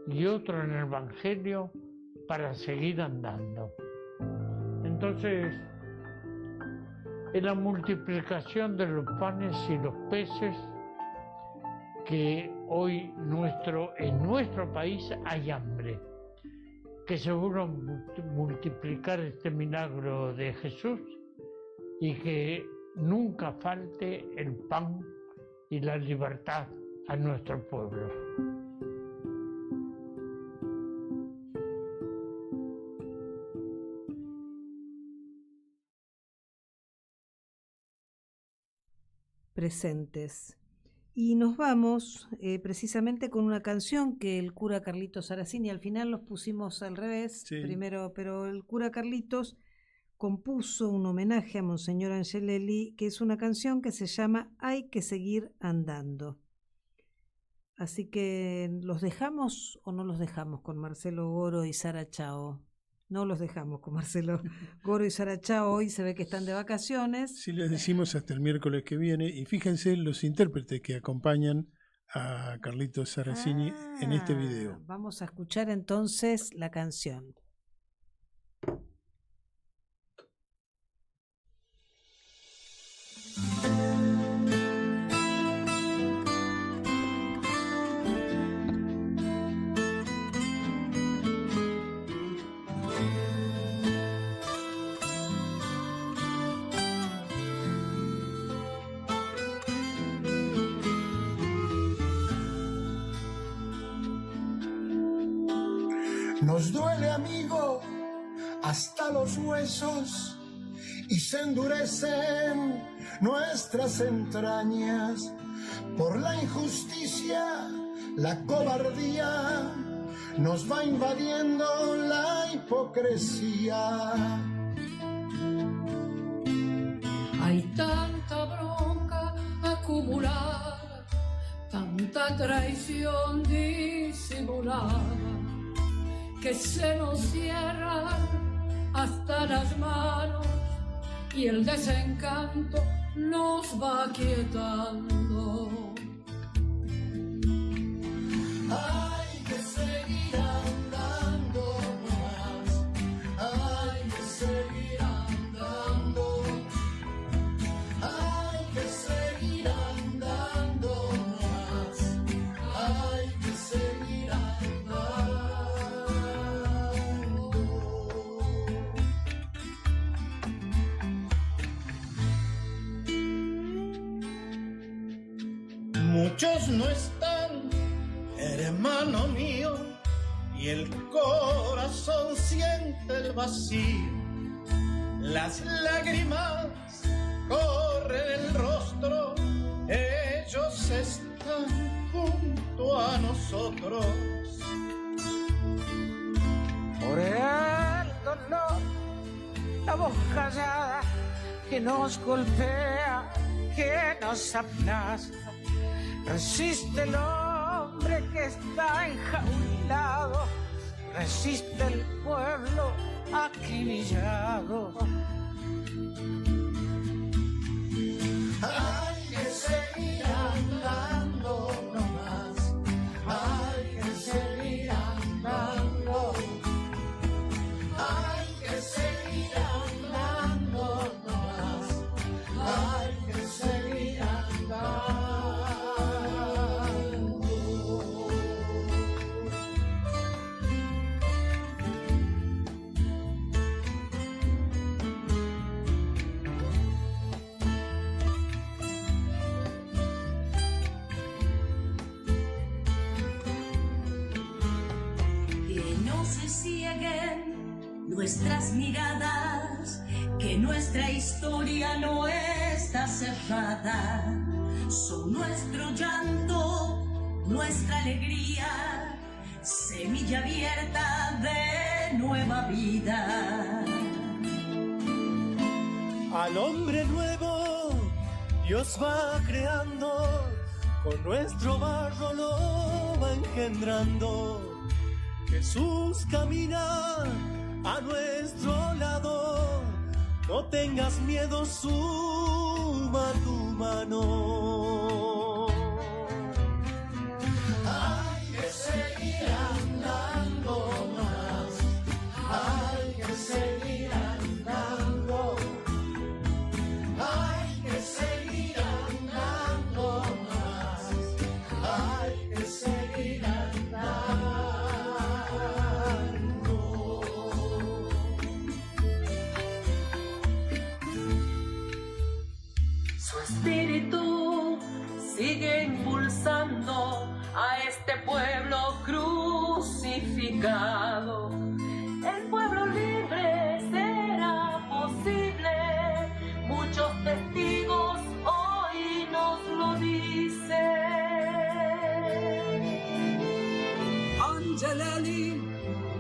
y otro en el Evangelio, para seguir andando. Entonces, es la multiplicación de los panes y los peces que hoy en nuestro país hay hambre, que se va a multiplicar este milagro de Jesús y que nunca falte el pan y la libertad a nuestro pueblo. Presentes. Y nos vamos precisamente con una canción que el cura Carlitos Saracini, al final los pusimos al revés, sí. Primero, pero el cura Carlitos compuso un homenaje a Monseñor Angelelli, que es una canción que se llama Hay que seguir andando. Así que, ¿los dejamos o no los dejamos con Marcelo Goro y Sara Chao? No los dejamos con Marcelo Goro y Sara Chao, hoy se ve que están de vacaciones. Sí, les decimos hasta el miércoles que viene, y fíjense los intérpretes que acompañan a Carlitos Saracini en este video. Vamos a escuchar entonces la canción. Nos duele, amigo, hasta los huesos y se endurecen nuestras entrañas por la injusticia, la cobardía, nos va invadiendo la hipocresía. Hay tanta bronca acumulada, tanta traición disimulada, que se nos cierran hasta las manos y el desencanto nos va quietando. Hay que seguir andando más, hay que seguir andando, hay que seguir andando más, hay que seguir andando. Muchos no están, hermano mío, y el corazón siente el vacío. Las lágrimas corren el rostro, ellos están junto a nosotros. voz callada que nos golpea, que nos aplasta. Resiste el hombre que está enjaulado, resiste el pueblo acribillado. Hay que seguir andando nomás, hay que seguir andando, hay que seguir andando nomás, hay que seguir andando. Nuestras miradas, que nuestra historia no está cerrada, son nuestro llanto, nuestra alegría, semilla abierta de nueva vida. Al hombre nuevo Dios va creando, con nuestro barro lo va engendrando. Jesús camina a nuestro lado, no tengas miedo, suma tu mano. Hay que seguir andando más, hay que seguir andando, hay que seguir andando más, hay que seguir andando. Espíritu sigue impulsando a este pueblo crucificado. El pueblo libre será posible. Muchos testigos hoy nos lo dicen. Angelelli,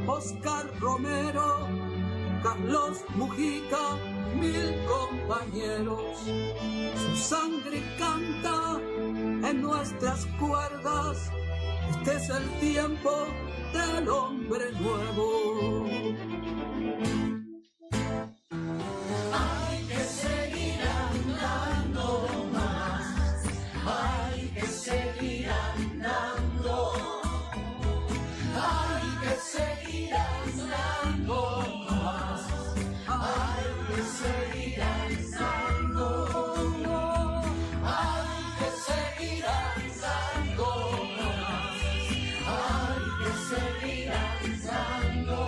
Oscar Romero, Carlos Mujica, 1000 compañeros. Su sangre canta en nuestras cuerdas. Este es el tiempo del hombre nuevo. Hay que seguir andando más, hay que seguir andando, hay que seguir andando más, hay que seguir andando, hay que seguir andando más, hay que seguir andando,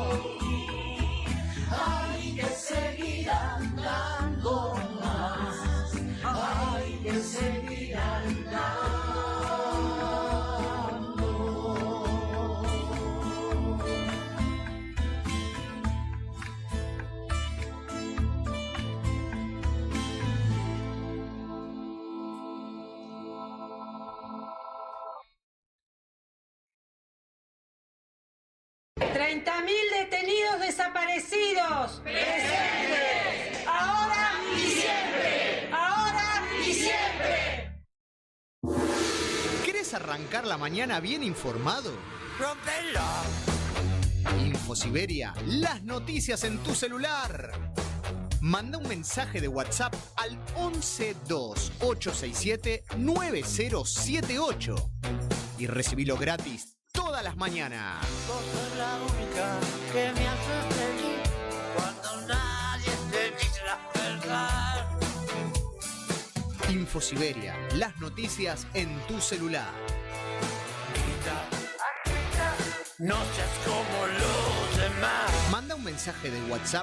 hay que seguir andando más, hay que seguir andando. 30.000 detenidos desaparecidos. ¡Presentes! Ahora y siempre. Ahora y siempre. ¿Querés arrancar la mañana bien informado? ¡Rompela! InfoSiberia, las noticias en tu celular. Manda un mensaje de WhatsApp al 1128679078 y recibilo gratis todas las mañanas. Vos sos la única que me hace feliz cuando nadie te dice la verdad. InfoSiberia, las noticias en tu celular. No seas como los demás. Manda un mensaje de WhatsApp